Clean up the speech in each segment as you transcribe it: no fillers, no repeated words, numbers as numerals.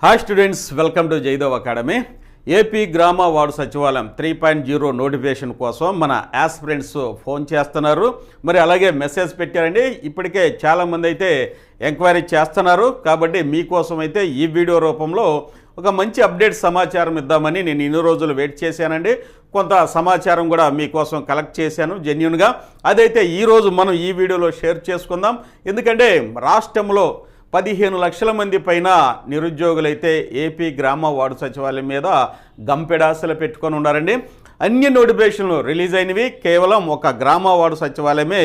Hi students, welcome to Jaidev academy. AP గ్రామ ward సచివాలయం 3.0 notification కోసం మన యాస్పిరెంట్స్ ఫోన్ చేస్తున్నారు. మరి అలాగే మెసేజ్ పెట్టారండి. ఇప్పటికే చాలామంది అయితే ఎంక్వైరీ చేస్తున్నారు. కాబట్టి మీకోసం అయితే ఈ వీడియో రూపంలో ఒక మంచి అప్డేట్ సమాచారం ఇద్దామని నేను ఇన్ని రోజులు వెయిట్ చేశానండి. కొంత సమాచారం కూడా మీకోసం కలెక్ట్ చేశాను జెన్యూన్గా. అదైతే ఈరోజు మనం ఈ వీడియోలో షేర్ చేసుకుందాం. ఎందుకంటే రాష్ట్రంలో 15 లక్షల మంది పైన నిరుద్యోగులైతే ఏపీ గ్రామ వార్డు సచివాలయం మీద గంపెడాసలు పెట్టుకొని ఉన్నారండి. అన్ని నోటిఫికేషన్లు రిలీజ్ అయినవి, కేవలం ఒక గ్రామ వార్డు సచివాలయమే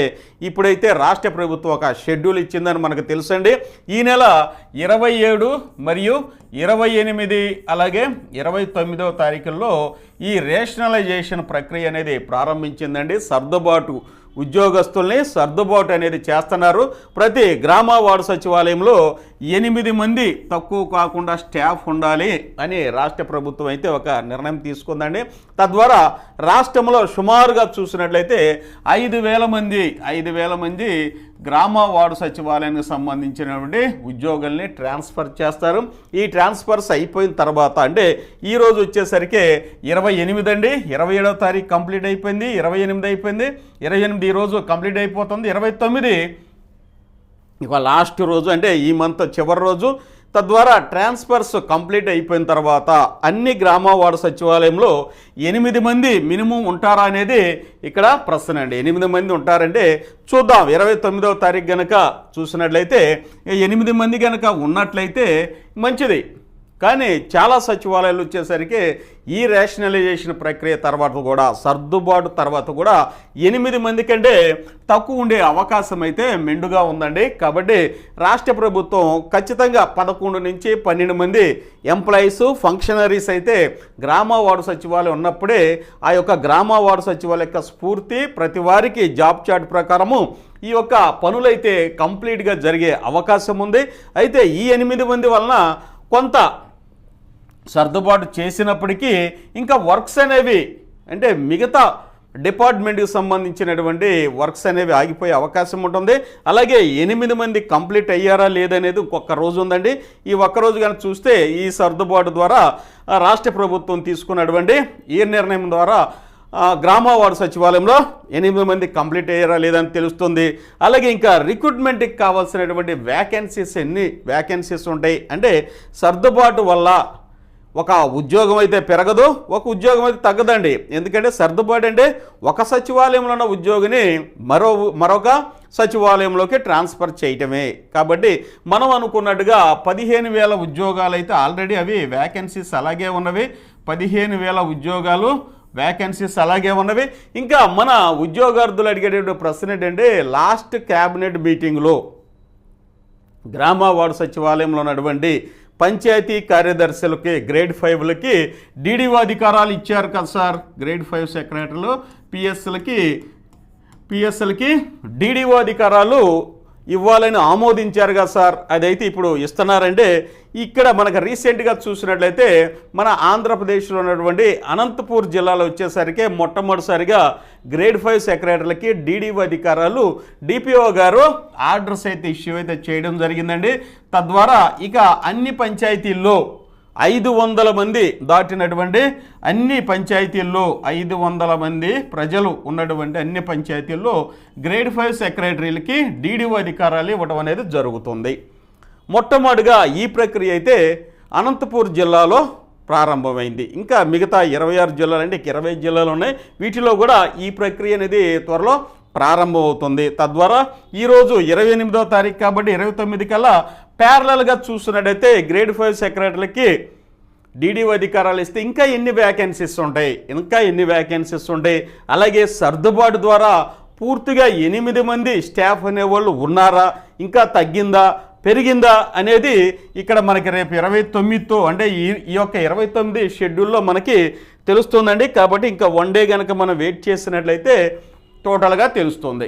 ఇప్పుడైతే రాష్ట్ర ప్రభుత్వం ఒక షెడ్యూల్ ఇచ్చిందని మనకు తెలుసండి. ఈ నెల 27 మరియు 28 అలాగే 29వ తారీఖుల్లో ఈ రేషనలైజేషన్ ప్రక్రియ అనేది ప్రారంభించిందండి. సర్దుబాటు ఉద్యోగస్తుల్ని సర్దుబాటు అనేది చేస్తున్నారు. ప్రతి గ్రామ వార్డు సచివాలయంలో 8 మంది తక్కువ కాకుండా స్టాఫ్ ఉండాలి అని రాష్ట్ర ప్రభుత్వం అయితే ఒక నిర్ణయం తీసుకుందండి. తద్వారా రాష్ట్రంలో సుమారుగా చూసినట్లయితే 5,000 మంది గ్రామ వార్డు సచివాలయానికి సంబంధించినటువంటి ఉద్యోగుల్ని ట్రాన్స్ఫర్ చేస్తారు. ఈ ట్రాన్స్ఫర్స్ అయిపోయిన తర్వాత అంటే ఈరోజు వచ్చేసరికి 28 అండి, 27వ తారీఖు కంప్లీట్ అయిపోయింది, 28 అయిపోయింది, 28 ఈరోజు కంప్లీట్ అయిపోతుంది, 29 ఇక లాస్ట్ రోజు అంటే ఈ మంత్ చివరి రోజు. తద్వారా ట్రాన్స్ఫర్స్ కంప్లీట్ అయిపోయిన తర్వాత అన్ని గ్రామ వార్డు సచివాలయంలో 8 మంది మినిమం ఉంటారా అనేది ఇక్కడ ప్రశ్న అండి. 8 మంది ఉంటారంటే చూద్దాం. 29వ తారీఖు కనుక చూసినట్లయితే 8 మంది కనుక ఉన్నట్లయితే మంచిది. కానీ చాలా సచివాలయాలు వచ్చేసరికి ఈ రేషనలైజేషన్ ప్రక్రియ తర్వాత కూడా సర్దుబాటు తర్వాత కూడా 8 మంది కంటే తక్కువ ఉండే అవకాశం అయితే మెండుగా ఉందండి. కాబట్టి రాష్ట్ర ప్రభుత్వం ఖచ్చితంగా 11 నుంచి 12 మంది ఎంప్లాయీస్ ఫంక్షనరీస్ అయితే గ్రామ వార్డు సచివాలయం ఉన్నప్పుడే ఆ యొక్క గ్రామ వార్డు సచివాలయం యొక్క స్ఫూర్తి ప్రతి వారికి జాబ్ చార్ట్ ప్రకారము ఈ యొక్క పనులైతే కంప్లీట్గా జరిగే అవకాశం ఉంది. అయితే ఈ 8 మంది వలన కొంత సర్దుబాటు చేసినప్పటికీ ఇంకా వర్క్స్ అనేవి అంటే మిగతా డిపార్ట్మెంట్కి సంబంధించినటువంటి వర్క్స్ అనేవి ఆగిపోయే అవకాశం ఉంటుంది. అలాగే 8 మంది కంప్లీట్ అయ్యారా లేదనేది ఇంకొక రోజు ఉందండి. ఈ ఒక్కరోజు కనుక చూస్తే ఈ సర్దుబాటు ద్వారా రాష్ట్ర ప్రభుత్వం తీసుకున్నటువంటి ఈ నిర్ణయం ద్వారా గ్రామ వార్డు సచివాలయంలో 8 మంది కంప్లీట్ అయ్యారా లేదని తెలుస్తుంది. అలాగే ఇంకా రిక్రూట్మెంట్కి కావాల్సినటువంటి ఎన్ని వ్యాకెన్సీస్ ఉంటాయి అంటే సర్దుబాటు వల్ల ఒక ఉద్యోగం అయితే పెరగదు, ఒక ఉద్యోగం అయితే తగ్గదండి. ఎందుకంటే సర్దుబాటు అంటే ఒక సచివాలయంలో ఉన్న ఉద్యోగిని మరొక సచివాలయంలోకి ట్రాన్స్ఫర్ చేయటమే. కాబట్టి మనం అనుకున్నట్టుగా 15,000 ఉద్యోగాలు అయితే ఆల్రెడీ అవి వ్యాకెన్సీస్ అలాగే ఉన్నవి. 15,000 ఉద్యోగాలు వ్యాకెన్సీస్ అలాగే ఉన్నవి. ఇంకా మన ఉద్యోగార్థులు అడిగేటువంటి ప్రశ్న ఏంటంటే లాస్ట్ క్యాబినెట్ మీటింగ్లో గ్రామ వార్డు సచివాలయంలో ఉన్నటువంటి పంచాయతీ కార్యదర్శులకి గ్రేడ్ 5లకి డీడీఓ అధికారాలు ఇచ్చారు కదా సార్. గ్రేడ్ 5 సెక్రటరీలు పిఎస్ఎల్కి డీడీఓ అధికారాలు ఇవ్వాలని ఆమోదించారు కదా సార్. అదైతే ఇప్పుడు ఇస్తున్నారంటే ఇక్కడ మనకు రీసెంట్గా చూసినట్లయితే మన ఆంధ్రప్రదేశ్లో ఉన్నటువంటి అనంతపూర్ జిల్లాలో వచ్చేసరికి మొట్టమొదటిసారిగా గ్రేడ్ 5 సెక్రటరీలకి డీడీఓ అధికారాలు డిపిఓ గారు ఆర్డర్స్ అయితే ఇష్యూ అయితే చేయడం జరిగిందండి. తద్వారా ఇక అన్ని పంచాయతీల్లో 500 మంది దాటినటువంటి అన్ని పంచాయతీల్లో 500 మంది ప్రజలు ఉన్నటువంటి అన్ని పంచాయతీల్లో గ్రేడ్ 5 సెక్రటరీలకి డీడీఓ అధికారాలు ఇవ్వడం అనేది జరుగుతుంది. మొట్టమొదటిగా ఈ ప్రక్రియ అయితే అనంతపూర్ జిల్లాలో ప్రారంభమైంది. ఇంకా మిగతా 26 జిల్లాలు అంటే 20 జిల్లాలు ఉన్నాయి. వీటిలో కూడా ఈ ప్రక్రియ అనేది త్వరలో ప్రారంభమవుతుంది. తద్వారా ఈరోజు 28వ తారీఖు కాబట్టి 29 కల్లా ప్యారలల్గా చూసినట్టయితే గ్రేడ్ 5 సెక్రటరీలకి డీడీఓ అధికారాలు ఇస్తే ఇంకా ఎన్ని వ్యాకెన్సీస్ ఉంటాయి. అలాగే సర్దుబాటు ద్వారా పూర్తిగా 8 మంది స్టాఫ్ అనేవాళ్ళు ఉన్నారా, ఇంకా తగ్గిందా, పెరిగిందా అనేది ఇక్కడ మనకి రేపు 29తో అంటే ఈ యొక్క 29 షెడ్యూల్లో మనకి తెలుస్తుందండి. కాబట్టి ఇంకా 1 డే కనుక మనం వెయిట్ చేసినట్లయితే టోటల్గా తెలుస్తుంది.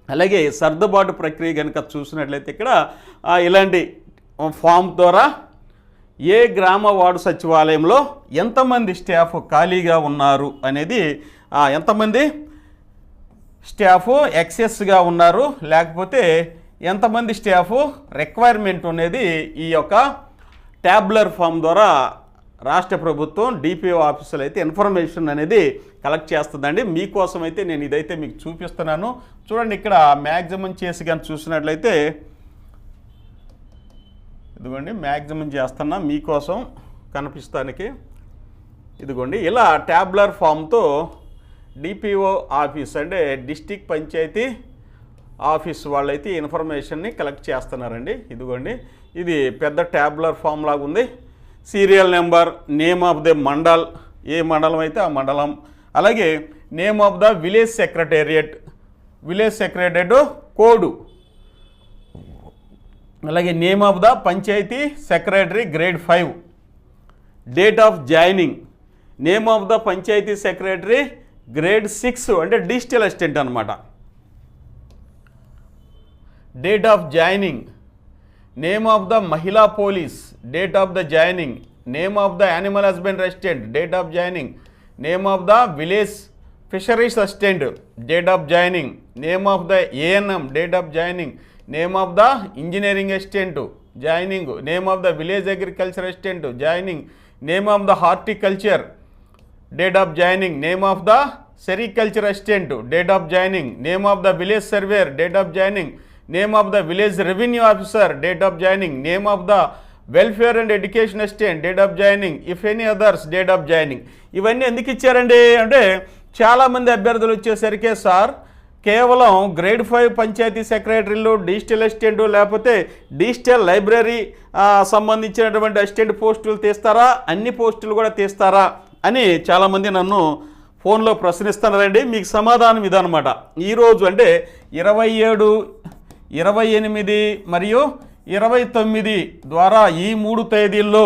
అలాగే సర్దుబాటు ప్రక్రియ కనుక చూసినట్లయితే ఇక్కడ ఇలాంటి ఫామ్ ద్వారా ఏ గ్రామ వార్డు సచివాలయంలో ఎంతమంది స్టాఫ్ ఖాళీగా ఉన్నారు అనేది, ఎంతమంది స్టాఫ్ ఎక్సెస్గా ఉన్నారు లేకపోతే ఎంతమంది స్టాఫ్ రిక్వైర్మెంట్ అనేది ఈ యొక్క ట్యాబ్లర్ ఫామ్ ద్వారా రాష్ట్ర ప్రభుత్వం డిపిఓ ఆఫీసులో అయితే ఇన్ఫర్మేషన్ అనేది కలెక్ట్ చేస్తుందండి. మీకోసం అయితే నేను ఇదైతే మీకు చూపిస్తున్నాను. చూడండి, ఇక్కడ మ్యాక్సిమం చేసి కానీ చూసినట్లయితే ఇదిగోండి మ్యాక్సిమం చేస్తున్నా మీకోసం కనిపిస్తానికి. ఇదిగోండి ఇలా ట్యాబ్లర్ ఫామ్తో డిపిఓ ఆఫీస్ అంటే డిస్ట్రిక్ట్ పంచాయతీ ఆఫీస్ వాళ్ళైతే ఇన్ఫర్మేషన్ని కలెక్ట్ చేస్తున్నారండి. ఇదిగోండి ఇది పెద్ద ట్యాబ్లర్ ఫామ్ లాగా ఉంది. Serial number, name of the mandal, ఏ మండలం అయితే ఆ మండలం, అలాగే name of the village secretariat code, అలాగే నేమ్ ఆఫ్ ద పంచాయతీ secretary grade 5, date of joining, name of the పంచాయతీ సెక్రటరీ గ్రేడ్ 6 అంటే డిజిటల్ అసిస్టెంట్ అనమాట, date of joining, name of the మహిళా police, date of the joining, name of the animal husbandry assistant, date of joining, name of the village fisheries assistant, date of joining, name of the ANM, date of joining, name of the engineering assistant joining, name of the village agriculture assistant joining, name of the horticulture, date of joining, name of the sericulture assistant, date of joining, name of the village surveyor, date of joining, name of the village revenue officer, date of joining, name of the welfare and education assistant, date of joining, if any others, date of joining. ఇవన్నీ ఎందుకు ఇచ్చారండి అంటే చాలామంది అభ్యర్థులు వచ్చేసరికి sir కేవలం grade 5 panchayat సెక్రటరీలు, digital assistant లేకపోతే డిజిటల్ లైబ్రరీ సంబంధించినటువంటి అసిస్టెంట్ పోస్టులు తీస్తారా, అన్ని పోస్టులు కూడా తీస్తారా అని చాలామంది నన్ను ఫోన్లో ప్రశ్నిస్తున్నారండి. మీకు సమాధానం ఇదనమాట. ఈరోజు అంటే 27, 28 మరియు 29 ద్వారా ఈ 3 తేదీల్లో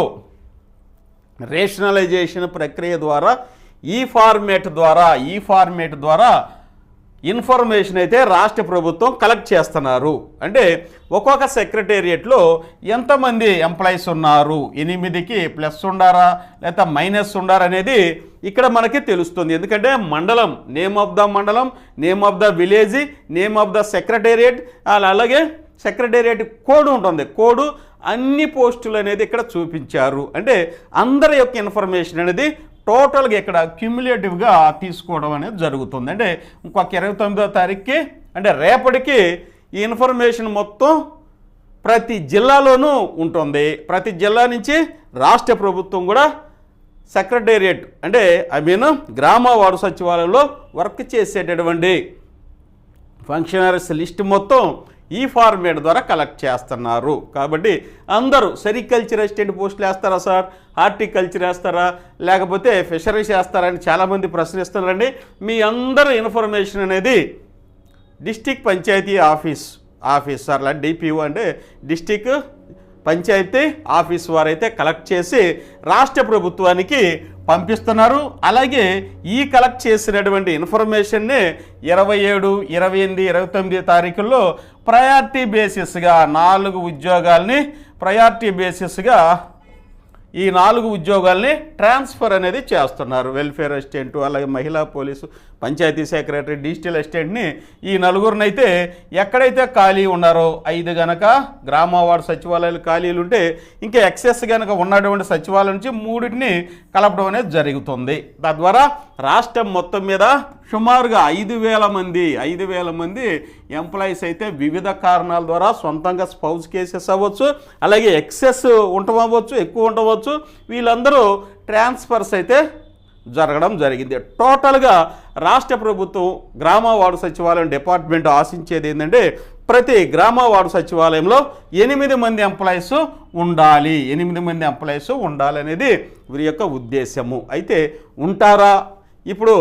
రేషనలైజేషన్ ప్రక్రియ ద్వారా ఈ ఫార్మేట్ ద్వారా ఇన్ఫర్మేషన్ అయితే రాష్ట్ర ప్రభుత్వం కలెక్ట్ చేస్తున్నారు. అంటే ఒక్కొక్క సెక్రటేరియట్లో ఎంతమంది ఎంప్లాయీస్ ఉన్నారు, 8కి ప్లస్ ఉండారా లేదా మైనస్ ఉండారా అనేది ఇక్కడ మనకి తెలుస్తుంది. ఎందుకంటే మండలం, నేమ్ ఆఫ్ ద మండలం, name of the village, name of the secretariat, అలాగే సెక్రటేరియట్ కోడ్ ఉంటుంది. కోడ్ అన్ని పోస్టులు అనేది ఇక్కడ చూపించారు. అంటే అందరి యొక్క ఇన్ఫర్మేషన్ అనేది టోటల్గా ఇక్కడ క్యుములేటివ్గా తీసుకోవడం అనేది జరుగుతుంది. అంటే ఇంకొక 29వ తారీఖుకి అంటే రేపటికి ఈ ఇన్ఫర్మేషన్ మొత్తం ప్రతి జిల్లాలోనూ ఉంటుంది. ప్రతి జిల్లా నుంచి రాష్ట్ర ప్రభుత్వం కూడా సెక్రటేరియట్ అంటే గ్రామ వార్డు సచివాలయంలో వర్క్ చేసేటటువంటి ఫంక్షనరీస్ లిస్ట్ మొత్తం ఈ ఫార్మేట్ ద్వారా కలెక్ట్ చేస్తున్నారు. కాబట్టి అందరూ సెరికల్చర్ అసిస్టెంట్ పోస్టులు వేస్తారా సార్, హార్టికల్చర్ వేస్తారా, లేకపోతే ఫిషరీస్ వేస్తారా అని చాలామంది ప్రశ్నిస్తున్నారండి. మీ అందరూ ఇన్ఫర్మేషన్ అనేది డిస్ట్రిక్ట్ పంచాయతీ ఆఫీసర్ల డిపిఓ అంటే డిస్ట్రిక్ట్ పంచాయతీ ఆఫీస్ వారైతే కలెక్ట్ చేసి రాష్ట్ర ప్రభుత్వానికి పంపిస్తున్నారు. అలాగే ఈ కలెక్ట్ చేసినటువంటి ఇన్ఫర్మేషన్ని 27, 28, 29 తారీఖుల్లో ప్రయారిటీ బేసిస్గా 4 ఉద్యోగాల్ని ప్రయారిటీ బేసిస్గా ఈ 4 ఉద్యోగాల్ని ట్రాన్స్ఫర్ అనేది చేస్తున్నారు. వెల్ఫేర్ అసిస్టెంట్, అలాగే మహిళా పోలీసు, పంచాయతీ సెక్రటరీ, డిజిటల్ అసిస్టెంట్ని ఈ 4 అయితే ఎక్కడైతే ఖాళీ ఉన్నారో 5 గనక గ్రామ వార్డు సచివాలయాలు ఖాళీలు ఉంటే ఇంకా ఎక్సెస్ కనుక ఉన్నటువంటి సచివాలయం నుంచి 3ని కలపడం అనేది జరుగుతుంది. తద్వారా రాష్ట్రం మొత్తం మీద సుమారుగా 5,000 మంది ఎంప్లాయీస్ అయితే వివిధ కారణాల ద్వారా సొంతంగా స్పౌస్ కేసెస్ అవ్వచ్చు, అలాగే ఎక్సెస్ ఉండవచ్చు, ఎక్కువ ఉండవచ్చు, వీళ్ళందరూ ట్రాన్స్ఫర్స్ అయితే జరగడం జరిగింది. టోటల్గా రాష్ట్ర ప్రభుత్వం గ్రామ వార్డు సచివాలయం డిపార్ట్మెంట్ ఆశించేది ఏంటంటే ప్రతి గ్రామ వార్డు సచివాలయంలో 8 మంది ఎంప్లాయీస్ ఉండాలి, 8 మంది ఎంప్లాయీస్ ఉండాలి అనేది వీరి యొక్క ఉద్దేశము. అయితే ఉంటారా? ఇప్పుడు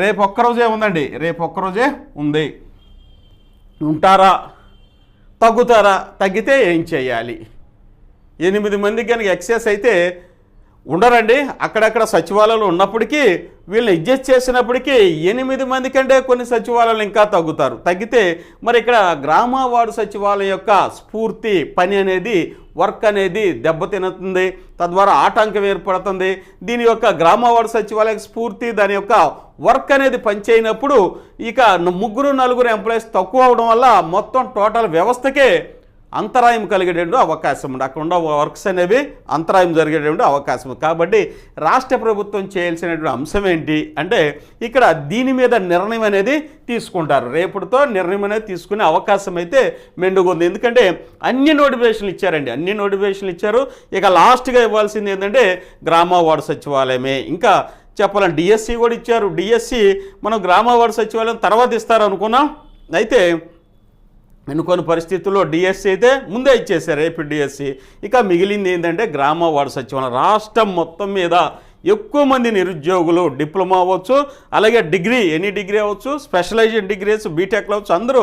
రేపు ఒక్కరోజే ఉందండి, రేపు ఒక్కరోజే ఉంది. ఉంటారా? తగ్గుతారా? తగ్గితే ఏం చేయాలి? 8 మందికి కనుక ఎక్సెస్ అయితే ఉండరండి. అక్కడక్కడ సచివాలయాలు ఉన్నప్పటికీ వీళ్ళని అడ్జస్ట్ చేసినప్పటికీ 8 మంది కంటే కొన్ని సచివాలయాలు ఇంకా తగ్గితే మరి ఇక్కడ గ్రామ వార్డు సచివాలయం యొక్క స్ఫూర్తి పని అనేది వర్క్ అనేది దెబ్బతినుతుంది. తద్వారా ఆటంకం ఏర్పడుతుంది. దీని యొక్క గ్రామ వార్డు సచివాలయ స్ఫూర్తి దాని యొక్క వర్క్ అనేది పనిచేయనప్పుడు ఇక 3-4 ఎంప్లాయీస్ తక్కువ అవడం వల్ల మొత్తం టోటల్ వ్యవస్థకే అంతరాయం కలిగేటువంటి అవకాశం ఉంది. అక్కడ ఉన్న వర్క్స్ అనేవి అంతరాయం జరిగేటువంటి అవకాశం ఉంది. కాబట్టి రాష్ట్ర ప్రభుత్వం చేయాల్సినటువంటి అంశం ఏంటి అంటే ఇక్కడ దీని మీద నిర్ణయం అనేది తీసుకుంటారు. రేపటితో నిర్ణయం అనేది తీసుకునే అవకాశం అయితే మెండుగా ఉంది. ఎందుకంటే అన్ని నోటిఫికేషన్లు ఇచ్చారండి, అన్ని నోటిఫికేషన్లు ఇచ్చారు. ఇక లాస్ట్గా ఇవ్వాల్సింది ఏంటంటే గ్రామ వార్డు సచివాలయమే. ఇంకా చెప్పాలంటే డిఎస్సి కూడా ఇచ్చారు. డిఎస్సి మనం గ్రామ వార్డు సచివాలయం తర్వాత ఇస్తారు అనుకున్నాం. అయితే కొన్ని పరిస్థితుల్లో డిఎస్సి అయితే ముందే ఇచ్చేసారు, ఏపీ డిఎస్సి. ఇక మిగిలింది ఏంటంటే గ్రామ వార్డు సచివాలయం. రాష్ట్రం మొత్తం మీద ఎక్కువ మంది నిరుద్యోగులు డిప్లొమా అవ్వచ్చు, అలాగే డిగ్రీ ఎనీ డిగ్రీ అవ్వచ్చు, స్పెషలైజ్డ్ డిగ్రీస్ బీటెక్లు అవ్వచ్చు, అందరూ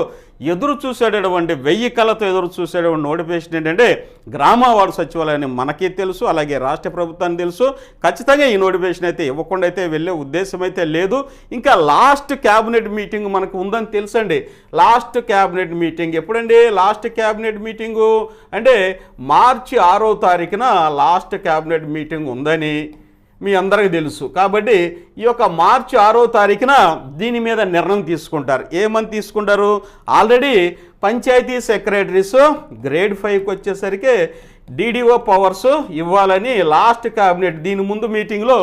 ఎదురు చూసేటటువంటి 1000 కళ్ళతో ఎదురు చూసేటువంటి నోటిఫికేషన్ ఏంటంటే గ్రామ వార్డు సచివాలయాన్ని మనకి తెలుసు, అలాగే రాష్ట్ర ప్రభుత్వానికి తెలుసు. ఖచ్చితంగా ఈ నోటిఫికేషన్ అయితే ఇవ్వకుండా అయితే వెళ్ళే ఉద్దేశం అయితే లేదు. ఇంకా లాస్ట్ క్యాబినెట్ మీటింగ్ మనకు ఉందని తెలుసండి. లాస్ట్ క్యాబినెట్ మీటింగ్ ఎప్పుడండి? లాస్ట్ క్యాబినెట్ మీటింగు అంటే మార్చి 6వ తారీఖున లాస్ట్ క్యాబినెట్ మీటింగ్ ఉందని మీ అందరికీ తెలుసు. కాబట్టి ఈ యొక్క మార్చి 6వ తారీఖున దీని మీద నిర్ణయం తీసుకుంటారు. ఏమని తీసుకుంటారు? ఆల్రెడీ పంచాయతీ సెక్రటరీస్ గ్రేడ్ 5కి వచ్చేసరికి డిడిఓ పవర్స్ ఇవ్వాలని లాస్ట్ క్యాబినెట్ దీని ముందు మీటింగ్లో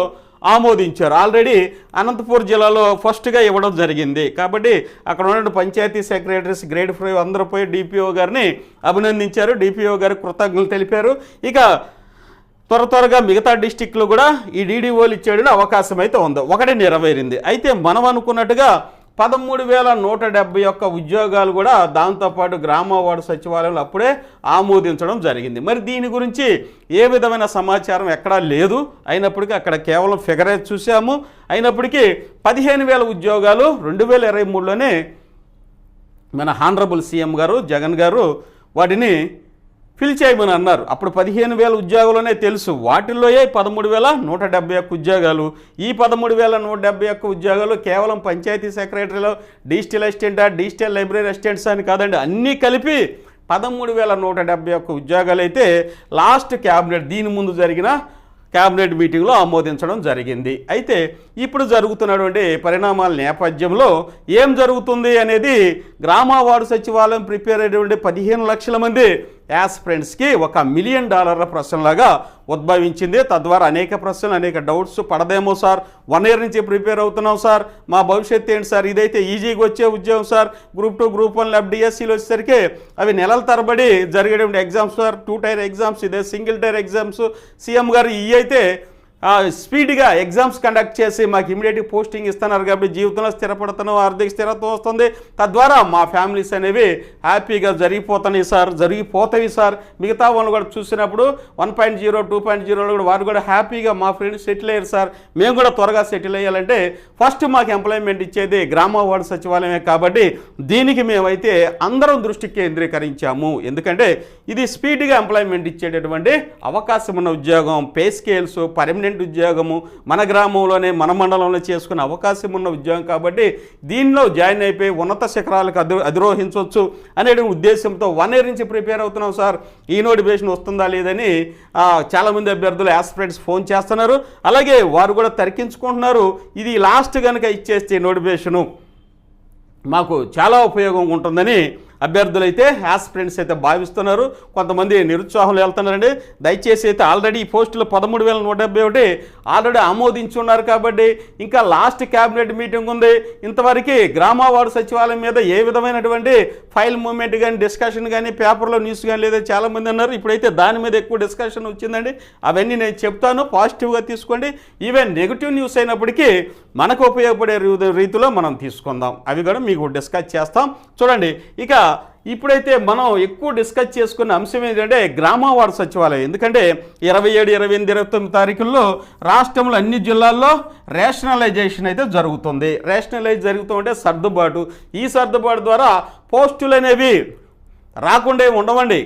ఆమోదించారు. ఆల్రెడీ అనంతపూర్ జిల్లాలో ఫస్ట్గా ఇవ్వడం జరిగింది. కాబట్టి అక్కడ ఉన్న పంచాయతీ సెక్రటరీస్ గ్రేడ్ 5 అందరూ పోయి డిపిఓ గారిని అభినందించారు, డిపిఓ గారికి కృతజ్ఞతలు తెలిపారు. ఇక త్వరగా మిగతా డిస్టిక్లు కూడా ఈ డీడీఓలు ఇచ్చేయడం అవకాశం అయితే ఉంది. ఒకటి నెరవేరింది. అయితే మనం అనుకున్నట్టుగా 13,171 ఉద్యోగాలు కూడా దాంతోపాటు గ్రామ వార్డు సచివాలయంలో అప్పుడే ఆమోదించడం జరిగింది. మరి దీని గురించి ఏ విధమైన సమాచారం ఎక్కడా లేదు. అయినప్పటికీ అక్కడ కేవలం ఫిగరే చూసాము. అయినప్పటికీ 15,000 ఉద్యోగాలు 2023లోనే మన హానరబుల్ సీఎం గారు జగన్ గారు వాటిని ఫిల్ చేయమని అన్నారు. అప్పుడు 15,000 ఉద్యోగాలనే తెలుసు. వాటిల్లోయే 13,171 ఉద్యోగాలు. ఈ 13,171 ఉద్యోగాలు కేవలం పంచాయతీ సెక్రటరీలో డిజిటల్ అసిస్టెంటా, డిజిటల్ లైబ్రరీ అసిస్టెంట్స్ అని కాదండి, అన్నీ కలిపి 13,171 ఉద్యోగాలు అయితే లాస్ట్ క్యాబినెట్ దీని ముందు జరిగిన క్యాబినెట్ మీటింగ్లో ఆమోదించడం జరిగింది. అయితే ఇప్పుడు జరుగుతున్నటువంటి పరిణామాల నేపథ్యంలో ఏం జరుగుతుంది అనేది గ్రామ వార్డు సచివాలయం ప్రిపేర్ అయ్యేటువంటి 15 లక్షల మంది యాస్పిరెంట్స్కి $1 మిలియన్ ప్రశ్నలాగా ఉద్భవించింది. తద్వారా అనేక ప్రశ్నలు, అనేక డౌట్స్ పడదేమో సార్, 1 ఇయర్ నుంచి ప్రిపేర్ అవుతున్నాం సార్, మా భవిష్యత్తు ఏంటి సార్, ఇదైతే ఈజీగా వచ్చే ఉద్యోగం సార్, గ్రూప్ 2 గ్రూప్ 1 ల్యాబ్ డిఎస్సీలు వచ్చేసరికి అవి నెలల తరబడి జరిగేటువంటి ఎగ్జామ్స్ సార్, 2 టైర్ ఎగ్జామ్స్, ఇదే సింగిల్ టైర్ ఎగ్జామ్స్. సీఎం గారు ఇవి అయితే స్పీడ్గా ఎగ్జామ్స్ కండక్ట్ చేసి మాకు ఇమీడియట్గా పోస్టింగ్ ఇస్తున్నారు. కాబట్టి జీవితంలో స్థిరపడుతున్నాం, ఆర్థిక స్థిరత్వం వస్తుంది. తద్వారా మా ఫ్యామిలీస్ అనేవి హ్యాపీగా జరిగిపోతాయి సార్. మిగతా వాళ్ళు కూడా చూసినప్పుడు 1.0 2.0 కూడా వారు కూడా హ్యాపీగా మా ఫ్రెండ్స్ సెటిల్ అయ్యారు సార్, మేము కూడా త్వరగా సెటిల్ అయ్యాలంటే ఫస్ట్ మాకు ఎంప్లాయ్మెంట్ ఇచ్చేది గ్రామ వార్డు సచివాలయమే. కాబట్టి దీనికి మేమైతే అందరం దృష్టి కేంద్రీకరించాము. ఎందుకంటే ఇది స్పీడ్గా ఎంప్లాయ్మెంట్ ఇచ్చేటటువంటి అవకాశం ఉన్న ఉద్యోగం, పే స్కేల్స్, పర్మనెంట్ ఉద్యోగము, మన గ్రామంలోనే మన మండలంలో చేసుకునే అవకాశం ఉన్న ఉద్యోగం. కాబట్టి దీనిలో జాయిన్ అయిపోయి ఉన్నత శిఖరాలకు అధిరోహించవచ్చు అనే ఉద్దేశంతో 1 ఇయర్ నుంచి ప్రిపేర్ అవుతున్నాం సార్, ఈ నోటిఫికేషన్ వస్తుందా లేదని చాలామంది అభ్యర్థులు యాస్పిరెంట్స్ ఫోన్ చేస్తున్నారు. అలాగే వారు కూడా తర్కించుకుంటున్నారు, ఇది లాస్ట్ కనుక ఇచ్చేస్తే నోటిఫికేషను మాకు చాలా ఉపయోగం ఉంటుందని అభ్యర్థులు అయితే యాస్పిరెంట్స్ అయితే భావిస్తున్నారు. కొంతమంది నిరుత్సాహంలో వెళ్తున్నారండి. దయచేసి అయితే ఆల్రెడీ ఈ పోస్టులు 13,171 ఆల్రెడీ ఆమోదించున్నారు. కాబట్టి ఇంకా లాస్ట్ క్యాబినెట్ మీటింగ్ ఉంది. ఇంతవరకు గ్రామ వార్డు సచివాలయం మీద ఏ విధమైనటువంటి ఫైల్ మూవ్మెంట్ కానీ డిస్కషన్ కానీ పేపర్లో న్యూస్ కానీ లేదా చాలామంది అన్నారు. ఇప్పుడైతే దాని మీద ఎక్కువ డిస్కషన్ వచ్చిందండి. అవన్నీ నేను చెప్తాను, పాజిటివ్గా తీసుకోండి. ఈవెన్ నెగిటివ్ న్యూస్ అయినప్పటికీ మనకు ఉపయోగపడే రీతిలో మనం తీసుకుందాం, అవి కూడా మీకు డిస్కస్ చేస్తాం. చూడండి, ఇక ఇప్పుడైతే మనం ఎక్కువ డిస్కస్ చేసుకున్న అంశం ఏంటంటే గ్రామ వార్డు సచివాలయం. ఎందుకంటే 27, 28, 29 తారీఖుల్లో రాష్ట్రంలో అన్ని జిల్లాల్లో రేషనలైజేషన్ అయితే జరుగుతుంది. రేషనలైజ్ జరుగుతుంటే సర్దుబాటు, ఈ సర్దుబాటు ద్వారా పోస్టులు అనేవి రాకుండా ఉండవండి.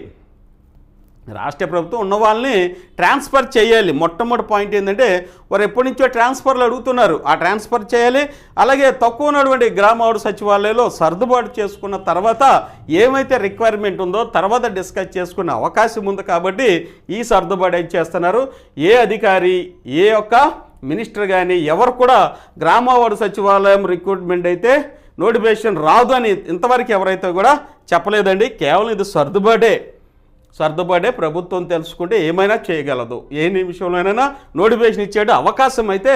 రాష్ట్ర ప్రభుత్వం ఉన్న వాళ్ళని ట్రాన్స్ఫర్ చేయాలి. మొట్టమొదటి పాయింట్ ఏంటంటే వారు ఎప్పటి నుంచో ట్రాన్స్ఫర్లు అడుగుతున్నారు, ఆ ట్రాన్స్ఫర్ చేయాలి. అలాగే తక్కువ ఉన్నటువంటి గ్రామ వార్డు సచివాలయంలో సర్దుబాటు చేసుకున్న తర్వాత ఏమైతే రిక్వైర్మెంట్ ఉందో తర్వాత డిస్కస్ చేసుకునే అవకాశం ఉంది. కాబట్టి ఈ సర్దుబాటు అయితే చేస్తున్నారు. ఏ అధికారి, ఏ ఒక్క మినిస్టర్ కానీ ఎవరు కూడా గ్రామ వార్డు సచివాలయం రిక్రూట్మెంట్ అయితే నోటిఫికేషన్ రాదు అని ఇంతవరకు ఎవరైతే కూడా చెప్పలేదండి. కేవలం ఇది సర్దుబాటే. సర్దుబాటే ప్రభుత్వం తెలుసుకుంటే ఏమైనా చేయగలదు. ఏ నిమిషంలోనైనా నోటిఫికేషన్ ఇచ్చే అవకాశం అయితే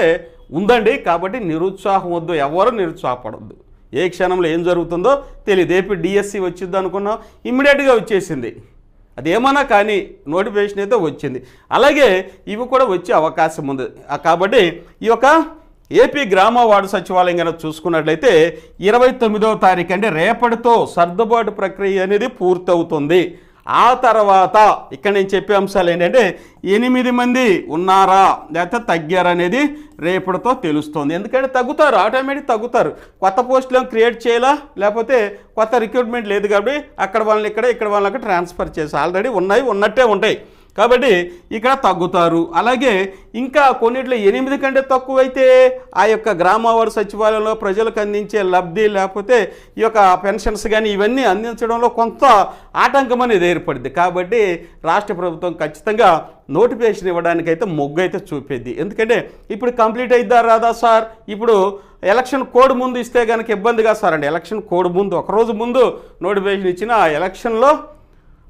ఉందండి. కాబట్టి నిరుత్సాహం వద్దు, ఎవరు నిరుత్సాహపడద్దు. ఏ క్షణంలో ఏం జరుగుతుందో తెలియదు. ఏపీ డిఎస్సి వచ్చింది అనుకున్నాం, ఇమ్మీడియట్గా వచ్చేసింది. అదేమన్నా కానీ నోటిఫికేషన్ అయితే వచ్చింది. అలాగే ఇవి కూడా వచ్చే అవకాశం ఉంది. కాబట్టి ఈ యొక్క ఏపీ గ్రామ వార్డు సచివాలయం కనుక చూసుకున్నట్లయితే 29వ తారీఖు అంటే రేపటితో సర్దుబాటు ప్రక్రియ అనేది పూర్తవుతుంది. ఆ తర్వాత ఇక్కడ నేను చెప్పే అంశాలు ఏంటంటే 8 మంది ఉన్నారా లేకపోతే తగ్గారా అనేది రేపటితో తెలుస్తుంది. ఎందుకంటే తగ్గుతారు, ఆటోమేటిక్ తగ్గుతారు. కొత్త పోస్టులు క్రియేట్ చేయాలా, లేకపోతే కొత్త రిక్రూట్మెంట్ లేదు కాబట్టి అక్కడ వాళ్ళని ఇక్కడ వాళ్ళని అక్కడ ట్రాన్స్ఫర్ చేసి ఆల్రెడీ ఉన్నట్టే ఉంటాయి. కాబట్టి ఇక్కడ తగ్గుతారు. అలాగే ఇంకా కొన్నిట్లో 8 కంటే తక్కువైతే ఆ యొక్క గ్రామ వార్డు సచివాలయంలో ప్రజలకు అందించే లబ్ధి లేకపోతే ఈ యొక్క పెన్షన్స్ కానీ ఇవన్నీ అందించడంలో కొంత ఆటంకం అనేది ఏర్పడింది. కాబట్టి రాష్ట్ర ప్రభుత్వం ఖచ్చితంగా నోటిఫికేషన్ ఇవ్వడానికైతే మొగ్గు అయితే చూపేది. ఎందుకంటే ఇప్పుడు కంప్లీట్ అయిద్దా రాదా సార్, ఇప్పుడు ఎలక్షన్ కోడ్ ముందు ఇస్తే కనుక ఇబ్బందిగా సార్ అండి. ఎలక్షన్ కోడ్ ముందు ఒకరోజు ముందు నోటిఫికేషన్ ఇచ్చిన ఆ ఎలక్షన్లో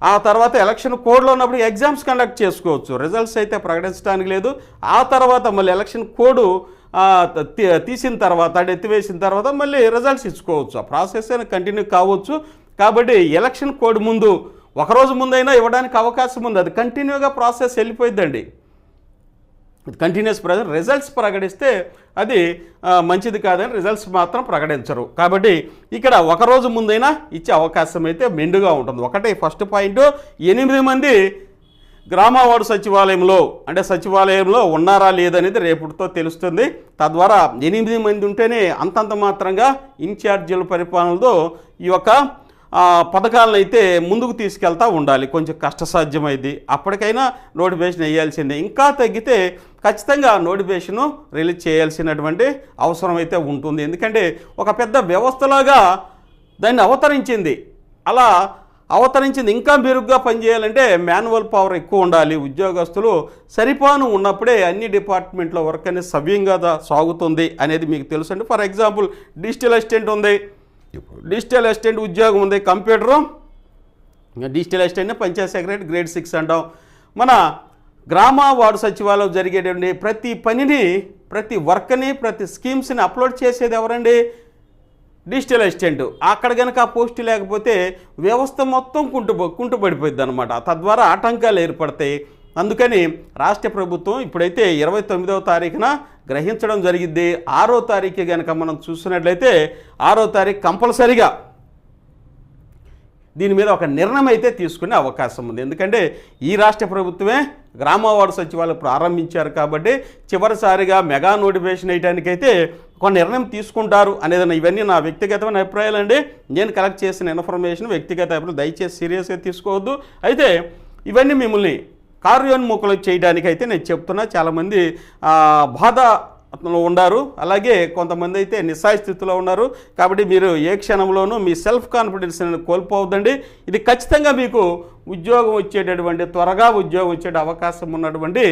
ఆ తర్వాత ఎలక్షన్ కోడ్లో ఉన్నప్పుడు ఎగ్జామ్స్ కండక్ట్ చేసుకోవచ్చు, రిజల్ట్స్ అయితే ప్రకటించడానికి లేదు. ఆ తర్వాత మళ్ళీ ఎలక్షన్ కోడ్ తీసిన తర్వాత అంటే ఎత్తివేసిన తర్వాత మళ్ళీ రిజల్ట్స్ ఇచ్చుకోవచ్చు. ఆ ప్రాసెస్ అయినా కంటిన్యూ కావచ్చు. కాబట్టి ఎలక్షన్ కోడ్ ముందు ఒకరోజు ముందైనా ఇవ్వడానికి అవకాశం ఉంది. అది కంటిన్యూగా ప్రాసెస్ వెళ్ళిపోయిద్దండి. కంటిన్యూస్ రిజల్ట్స్ ప్రకటిస్తే అది మంచిది కాదని రిజల్ట్స్ మాత్రం ప్రకటించరు. కాబట్టి ఇక్కడ ఒకరోజు ముందైనా ఇచ్చే అవకాశం అయితే మెండుగా ఉంటుంది. ఒకటే ఫస్ట్ పాయింట్, 8 మంది గ్రామ వార్డు సచివాలయంలో ఉన్నారా లేదనేది రేపటితో తెలుస్తుంది. తద్వారా 8 మంది ఉంటేనే అంతంత మాత్రంగా ఇన్ఛార్జీల పరిపాలనలో ఈ యొక్క పథకాలను అయితే ముందుకు తీసుకెళ్తూ ఉండాలి. కొంచెం కష్టసాధ్యమైంది. అప్పటికైనా నోటిఫికేషన్ వేయాల్సిందే. ఇంకా తగ్గితే ఖచ్చితంగా నోటిఫికేషను రిలీజ్ చేయాల్సినటువంటి అవసరం అయితే ఉంటుంది. ఎందుకంటే ఒక పెద్ద వ్యవస్థలాగా దాన్ని అవతరించింది. అలా అవతరించింది ఇంకా మెరుగ్గా పనిచేయాలంటే మాన్యువల్ పవర్ ఎక్కువ ఉండాలి. ఉద్యోగస్తులు సరిపాను ఉన్నప్పుడే అన్ని డిపార్ట్మెంట్లో వర్క్ అనేది సవ్యంగా సాగుతుంది అనేది మీకు తెలుసు అండి. ఫర్ ఎగ్జాంపుల్ డిజిటల్ అసిస్టెంట్ ఉంది, డిజిటల్ అసిస్టెంట్ ఉద్యోగం ఉంది. కంప్యూటరు డిజిటల్ అసిస్టెంట్ని పంచాయత్ సెక్రటరీ గ్రేడ్ 6 అంటాం. మన గ్రామ వార్డు సచివాలయం జరిగేటువంటి ప్రతి పనిని, ప్రతి వర్క్ని, ప్రతి స్కీమ్స్ని అప్లోడ్ చేసేది ఎవరండి? Digital assistant. అక్కడ కనుక ఆ పోస్టు లేకపోతే వ్యవస్థ మొత్తం కుంటుపడిపోయింది అనమాట. తద్వారా ఆటంకాలు ఏర్పడతాయి. అందుకని రాష్ట్ర ప్రభుత్వం ఇప్పుడైతే 29వ తారీఖున గ్రహించడం జరిగింది. 6వ తారీఖు కనుక మనం చూసినట్లయితే 6వ తారీఖు కంపల్సరీగా దీని మీద ఒక నిర్ణయం అయితే తీసుకునే అవకాశం ఉంది. ఎందుకంటే ఈ రాష్ట్ర ప్రభుత్వమే గ్రామ వార్డు సచివాలయం ప్రారంభించారు కాబట్టి చివరిసారిగా మెగా నోటిఫికేషన్ వేయడానికైతే ఒక నిర్ణయం తీసుకుంటారు అనేది ఇవన్నీ నా వ్యక్తిగతమైన అభిప్రాయాలు అండి. నేను కలెక్ట్ చేసిన ఇన్ఫర్మేషన్ వ్యక్తిగత అభిప్రాయం, దయచేసి సీరియస్గా తీసుకోవద్దు. అయితే ఇవన్నీ మిమ్మల్ని కార్యోన్ముఖులు చేయడానికైతే నేను చెప్తున్నా. చాలామంది బాధ ఉన్నారు, అలాగే కొంతమంది అయితే నిస్సాయ స్థితిలో ఉన్నారు. కాబట్టి మీరు ఏ క్షణంలోనూ మీ సెల్ఫ్ కాన్ఫిడెన్స్ కోల్పోవద్దండి. ఇది ఖచ్చితంగా మీకు ఉద్యోగం వచ్చేటటువంటి, త్వరగా ఉద్యోగం వచ్చే అవకాశం ఉన్నటువంటి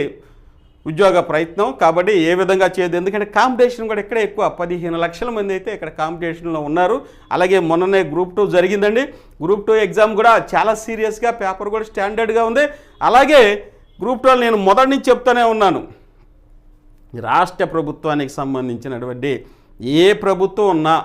ఉద్యోగ ప్రయత్నం. కాబట్టి ఏ విధంగా చేయదు, ఎందుకంటే కాంపిటీషన్ కూడా ఇక్కడ ఎక్కువ. 15 లక్షల మంది అయితే ఇక్కడ కాంపిటీషన్లో ఉన్నారు. అలాగే మొన్ననే గ్రూప్ 2 జరిగిందండి. గ్రూప్ 2 ఎగ్జామ్ కూడా చాలా సీరియస్గా, పేపర్ కూడా స్టాండర్డ్గా ఉంది. అలాగే గ్రూప్ 2 నేను మొదటి నుంచి చెప్తూనే ఉన్నాను, రాష్ట్ర ప్రభుత్వానికి సంబంధించినటువంటి ఏ ప్రభుత్వం ఉన్నా,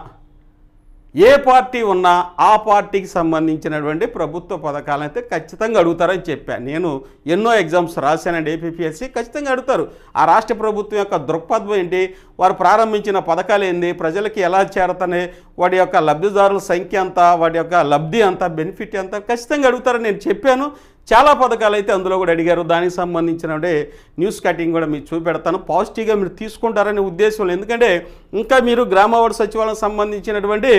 ఏ పార్టీ ఉన్నా ఆ పార్టీకి సంబంధించినటువంటి ప్రభుత్వ పథకాలు అయితే ఖచ్చితంగా అడుగుతారని చెప్పాను. నేను ఎన్నో ఎగ్జామ్స్ రాశానండి. ఏపీపీఎస్సీ ఖచ్చితంగా అడుగుతారు. ఆ రాష్ట్ర ప్రభుత్వం యొక్క దృక్పథం ఏంటి, వారు ప్రారంభించిన పథకాలు ఏంది, ప్రజలకి ఎలా చేరతాయి, వాటి యొక్క లబ్ధిదారుల సంఖ్య ఎంత, వాటి యొక్క లబ్ధి ఎంత, బెనిఫిట్ ఎంత ఖచ్చితంగా అడుగుతారని నేను చెప్పాను. చాలా పథకాలు అయితే అందులో కూడా అడిగారు. దానికి సంబంధించిన న్యూస్ కటింగ్ కూడా మీకు చూపెడతాను. పాజిటివ్గా మీరు తీసుకుంటారనే ఉద్దేశంలో, ఎందుకంటే ఇంకా మీరు గ్రామ వార్డు సచివాలయం సంబంధించినటువంటి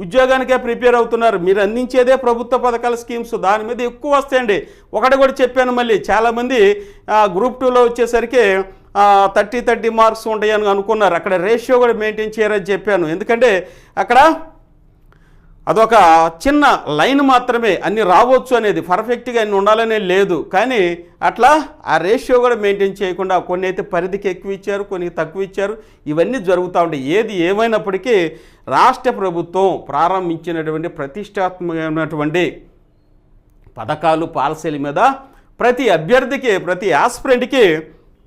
ఉద్యోగానికే ప్రిపేర్ అవుతున్నారు. మీరు అందించేదే ప్రభుత్వ పథకాల స్కీమ్స్, దాని మీద ఎక్కువ వస్తాయండి. ఒకటి కూడా చెప్పాను, మళ్ళీ చాలామంది గ్రూప్ 2లో వచ్చేసరికి 30 మార్క్స్ ఉంటాయని అనుకున్నారు. అక్కడ రేషియో కూడా మెయింటైన్ చేయరని చెప్పాను. ఎందుకంటే అక్కడ అదొక చిన్న లైన్ మాత్రమే, అన్ని రావచ్చు అనేది, పర్ఫెక్ట్గా అన్ని ఉండాలనే లేదు. కానీ అట్లా ఆ రేషియో కూడా మెయింటైన్ చేయకుండా కొన్ని అయితే పరిధికి ఎక్కువ ఇచ్చారు, కొన్ని తక్కువ ఇచ్చారు. ఇవన్నీ జరుగుతూ ఉంటాయి. ఏది ఏమైనప్పటికీ రాష్ట్ర ప్రభుత్వం ప్రారంభించినటువంటి ప్రతిష్టాత్మకమైనటువంటి పథకాలు పాలసీల మీద ప్రతి అభ్యర్థికి ప్రతి ఆస్పిరెంట్కి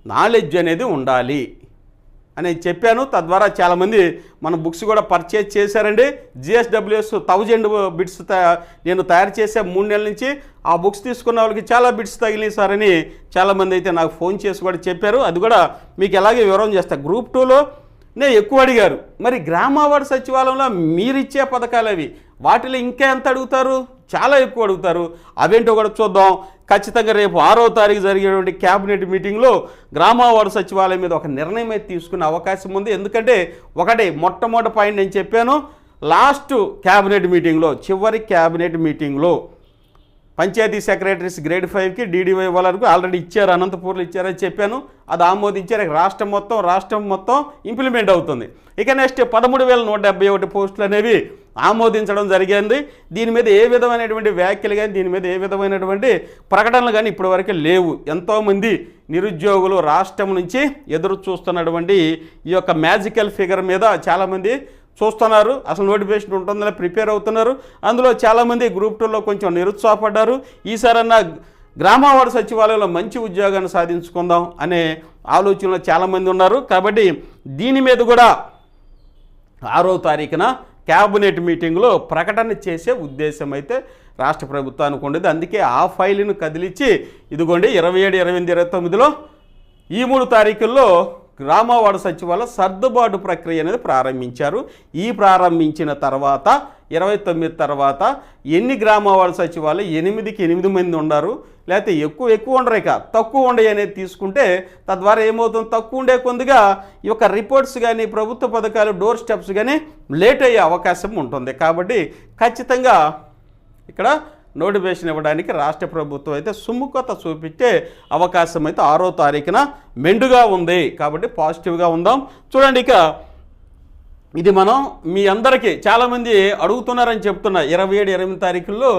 నాలెడ్జ్ అనేది ఉండాలి అని చెప్పాను. తద్వారా చాలామంది మన బుక్స్ కూడా పర్చేజ్ చేశారండి. GSWS 1000 బిట్స్ నేను తయారు చేసే 3 నెలల నుంచి ఆ బుక్స్ తీసుకున్న వాళ్ళకి చాలా బిట్స్ తగిలినాయి సార్ అని చాలామంది అయితే నాకు ఫోన్ చేసి కూడా చెప్పారు. అది కూడా మీకు ఎలాగే వివరం చేస్తా. గ్రూప్ 2లో ఎక్కువ అడిగారు. మరి గ్రామ వార్డు సచివాలయంలో మీరిచ్చే పథకాలు అవి, వాటిలో ఇంకా ఎంత అడుగుతారు? చాలా ఎక్కువ అడుగుతారు. అవేంటో కూడా చూద్దాం. ఖచ్చితంగా రేపు 6వ తారీఖు జరిగేటువంటి క్యాబినెట్ మీటింగ్లో గ్రామ వార్డు సచివాలయం మీద ఒక నిర్ణయం అయితే తీసుకునే అవకాశం ఉంది. ఎందుకంటే మొట్టమొదటి పాయింట్ నేను చెప్పాను, లాస్ట్ క్యాబినెట్ మీటింగ్లో, చివరి క్యాబినెట్ మీటింగ్లో పంచాయతీ సెక్రటరీస్ గ్రేడ్ 5కి DDY వాళ్ళకు ఆల్రెడీ ఇచ్చారు, అనంతపూర్లో ఇచ్చారని చెప్పాను. అది ఆమోదించారు. రాష్ట్రం మొత్తం ఇంప్లిమెంట్ అవుతుంది. ఇక నెక్స్ట్ 13,171 పోస్టులు అనేవి ఆమోదించడం జరిగింది. దీని మీద ఏ విధమైనటువంటి వ్యాఖ్యలు కానీ, దీని మీద ఏ విధమైనటువంటి ప్రకటనలు కానీ ఇప్పటివరకు లేవు. ఎంతోమంది నిరుద్యోగులు రాష్ట్రం నుంచి ఎదురు చూస్తున్నటువంటి ఈ యొక్క మ్యాజికల్ ఫిగర్ మీద చాలామంది చూస్తున్నారు. అసలు నోటిఫికేషన్ ఉంటుందని ప్రిపేర్ అవుతున్నారు. అందులో చాలామంది గ్రూప్ 2లో కొంచెం నిరుత్సాహపడ్డారు. ఈసారన్నా గ్రామ వార్డు సచివాలయంలో మంచి ఉద్యోగాన్ని సాధించుకుందాం అనే ఆలోచనలో చాలామంది ఉన్నారు. కాబట్టి దీని మీద కూడా 6వ తారీఖున క్యాబినెట్ మీటింగ్లో ప్రకటన చేసే ఉద్దేశం అయితే రాష్ట్ర ప్రభుత్వానికి ఉండేది. అందుకే ఆ ఫైల్ను కదిలించి ఇదిగోండి 27, 28, 29లో ఈ 3 తారీఖుల్లో గ్రామ వార్డు సచివాలయం సర్దుబాటు ప్రక్రియ అనేది ప్రారంభించారు. ఈ ప్రారంభించిన తర్వాత 29 తర్వాత ఎన్ని గ్రామ వార్డు సచివాలయం 8కి 8 మంది ఉన్నారు, లేకపోతే ఎక్కువ ఉండరు, ఇక తక్కువ ఉండే అనేది తీసుకుంటే తద్వారా ఏమవుతుంది, తక్కువ ఉండే కొద్దిగా ఈ యొక్క రిపోర్ట్స్ కానీ ప్రభుత్వ పథకాలు డోర్ స్టెప్స్ కానీ లేట్ అయ్యే అవకాశం ఉంటుంది. కాబట్టి ఖచ్చితంగా ఇక్కడ నోటిఫికేషన్ ఇవ్వడానికి రాష్ట్ర ప్రభుత్వం అయితే సుముఖత చూపించే అవకాశం అయితే 6వ తారీఖున మెండుగా ఉంది. కాబట్టి పాజిటివ్గా ఉందాం. చూడండి, ఇక ఇది మనం మీ అందరికీ చాలామంది అడుగుతున్నారని చెప్తున్నా. 27, 28 తారీఖుల్లో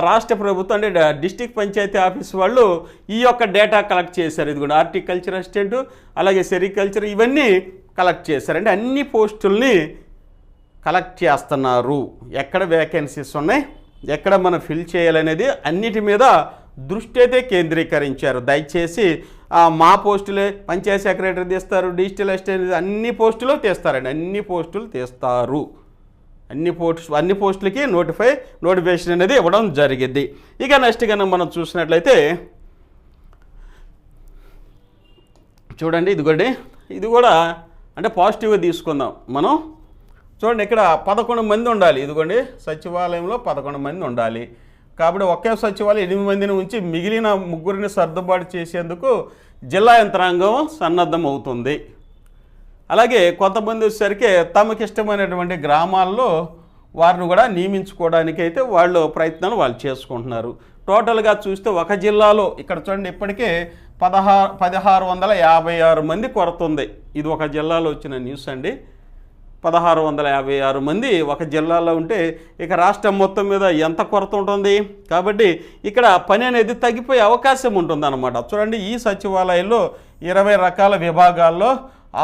రాష్ట్ర ప్రభుత్వం అంటే డిస్ట్రిక్ట్ పంచాయతీ ఆఫీస్ వాళ్ళు ఈ యొక్క డేటా కలెక్ట్ చేశారు. ఇది కూడా హార్టికల్చర్ అసిస్టెంట్, అలాగే సెరికల్చర్ ఇవన్నీ కలెక్ట్ చేశారు. అంటే అన్ని పోస్టుల్ని కలెక్ట్ చేస్తున్నారు. ఎక్కడ వేకెన్సీస్ ఉన్నాయి, ఎక్కడ మనం ఫిల్ చేయాలనేది అన్నిటి మీద దృష్టి అయితే కేంద్రీకరించారు. దయచేసి మా పోస్టులే పంచాయతీ సెక్రటరీ తీస్తారు, డిజిటల్ అసిస్టెంట్ అన్ని పోస్టులు తీస్తారండి. అన్ని పోస్టులు తీస్తారు. అన్ని పోస్టులకి నోటిఫికేషన్ అనేది ఇవ్వడం జరిగింది. ఇక నెక్స్ట్ కన్నా మనం చూసినట్లయితే చూడండి, ఇదిగోండి, ఇది కూడా అంటే పాజిటివ్గా తీసుకుందాం మనం. చూడండి, ఇక్కడ 11 మంది ఉండాలి. ఇదిగోండి, సచివాలయంలో 11 మంది ఉండాలి. కాబట్టి ఒకే సచివాలయం 8 మందిని ఉంచి మిగిలిన 3 సర్దుబాటు చేసేందుకు జిల్లా యంత్రాంగం సన్నద్ధం అవుతుంది. అలాగే కొంతమంది వచ్చేసరికి తమకి ఇష్టమైనటువంటి గ్రామాల్లో వారిని కూడా నియమించుకోవడానికి అయితే ప్రయత్నాలు వాళ్ళు చేసుకుంటున్నారు. టోటల్గా చూస్తే ఒక జిల్లాలో ఇక్కడ చూడండి ఇప్పటికే 1656 మంది కొరత ఉంది. ఇది ఒక జిల్లాలో వచ్చిన న్యూస్ అండి. 1656 మంది ఒక జిల్లాలో ఉంటే ఇక రాష్ట్రం మొత్తం మీద ఎంత కొరత ఉంటుంది. కాబట్టి ఇక్కడ పని అనేది తగ్గిపోయే అవకాశం ఉంటుందన్నమాట. చూడండి, ఈ సచివాలయంలో 20 రకాల విభాగాల్లో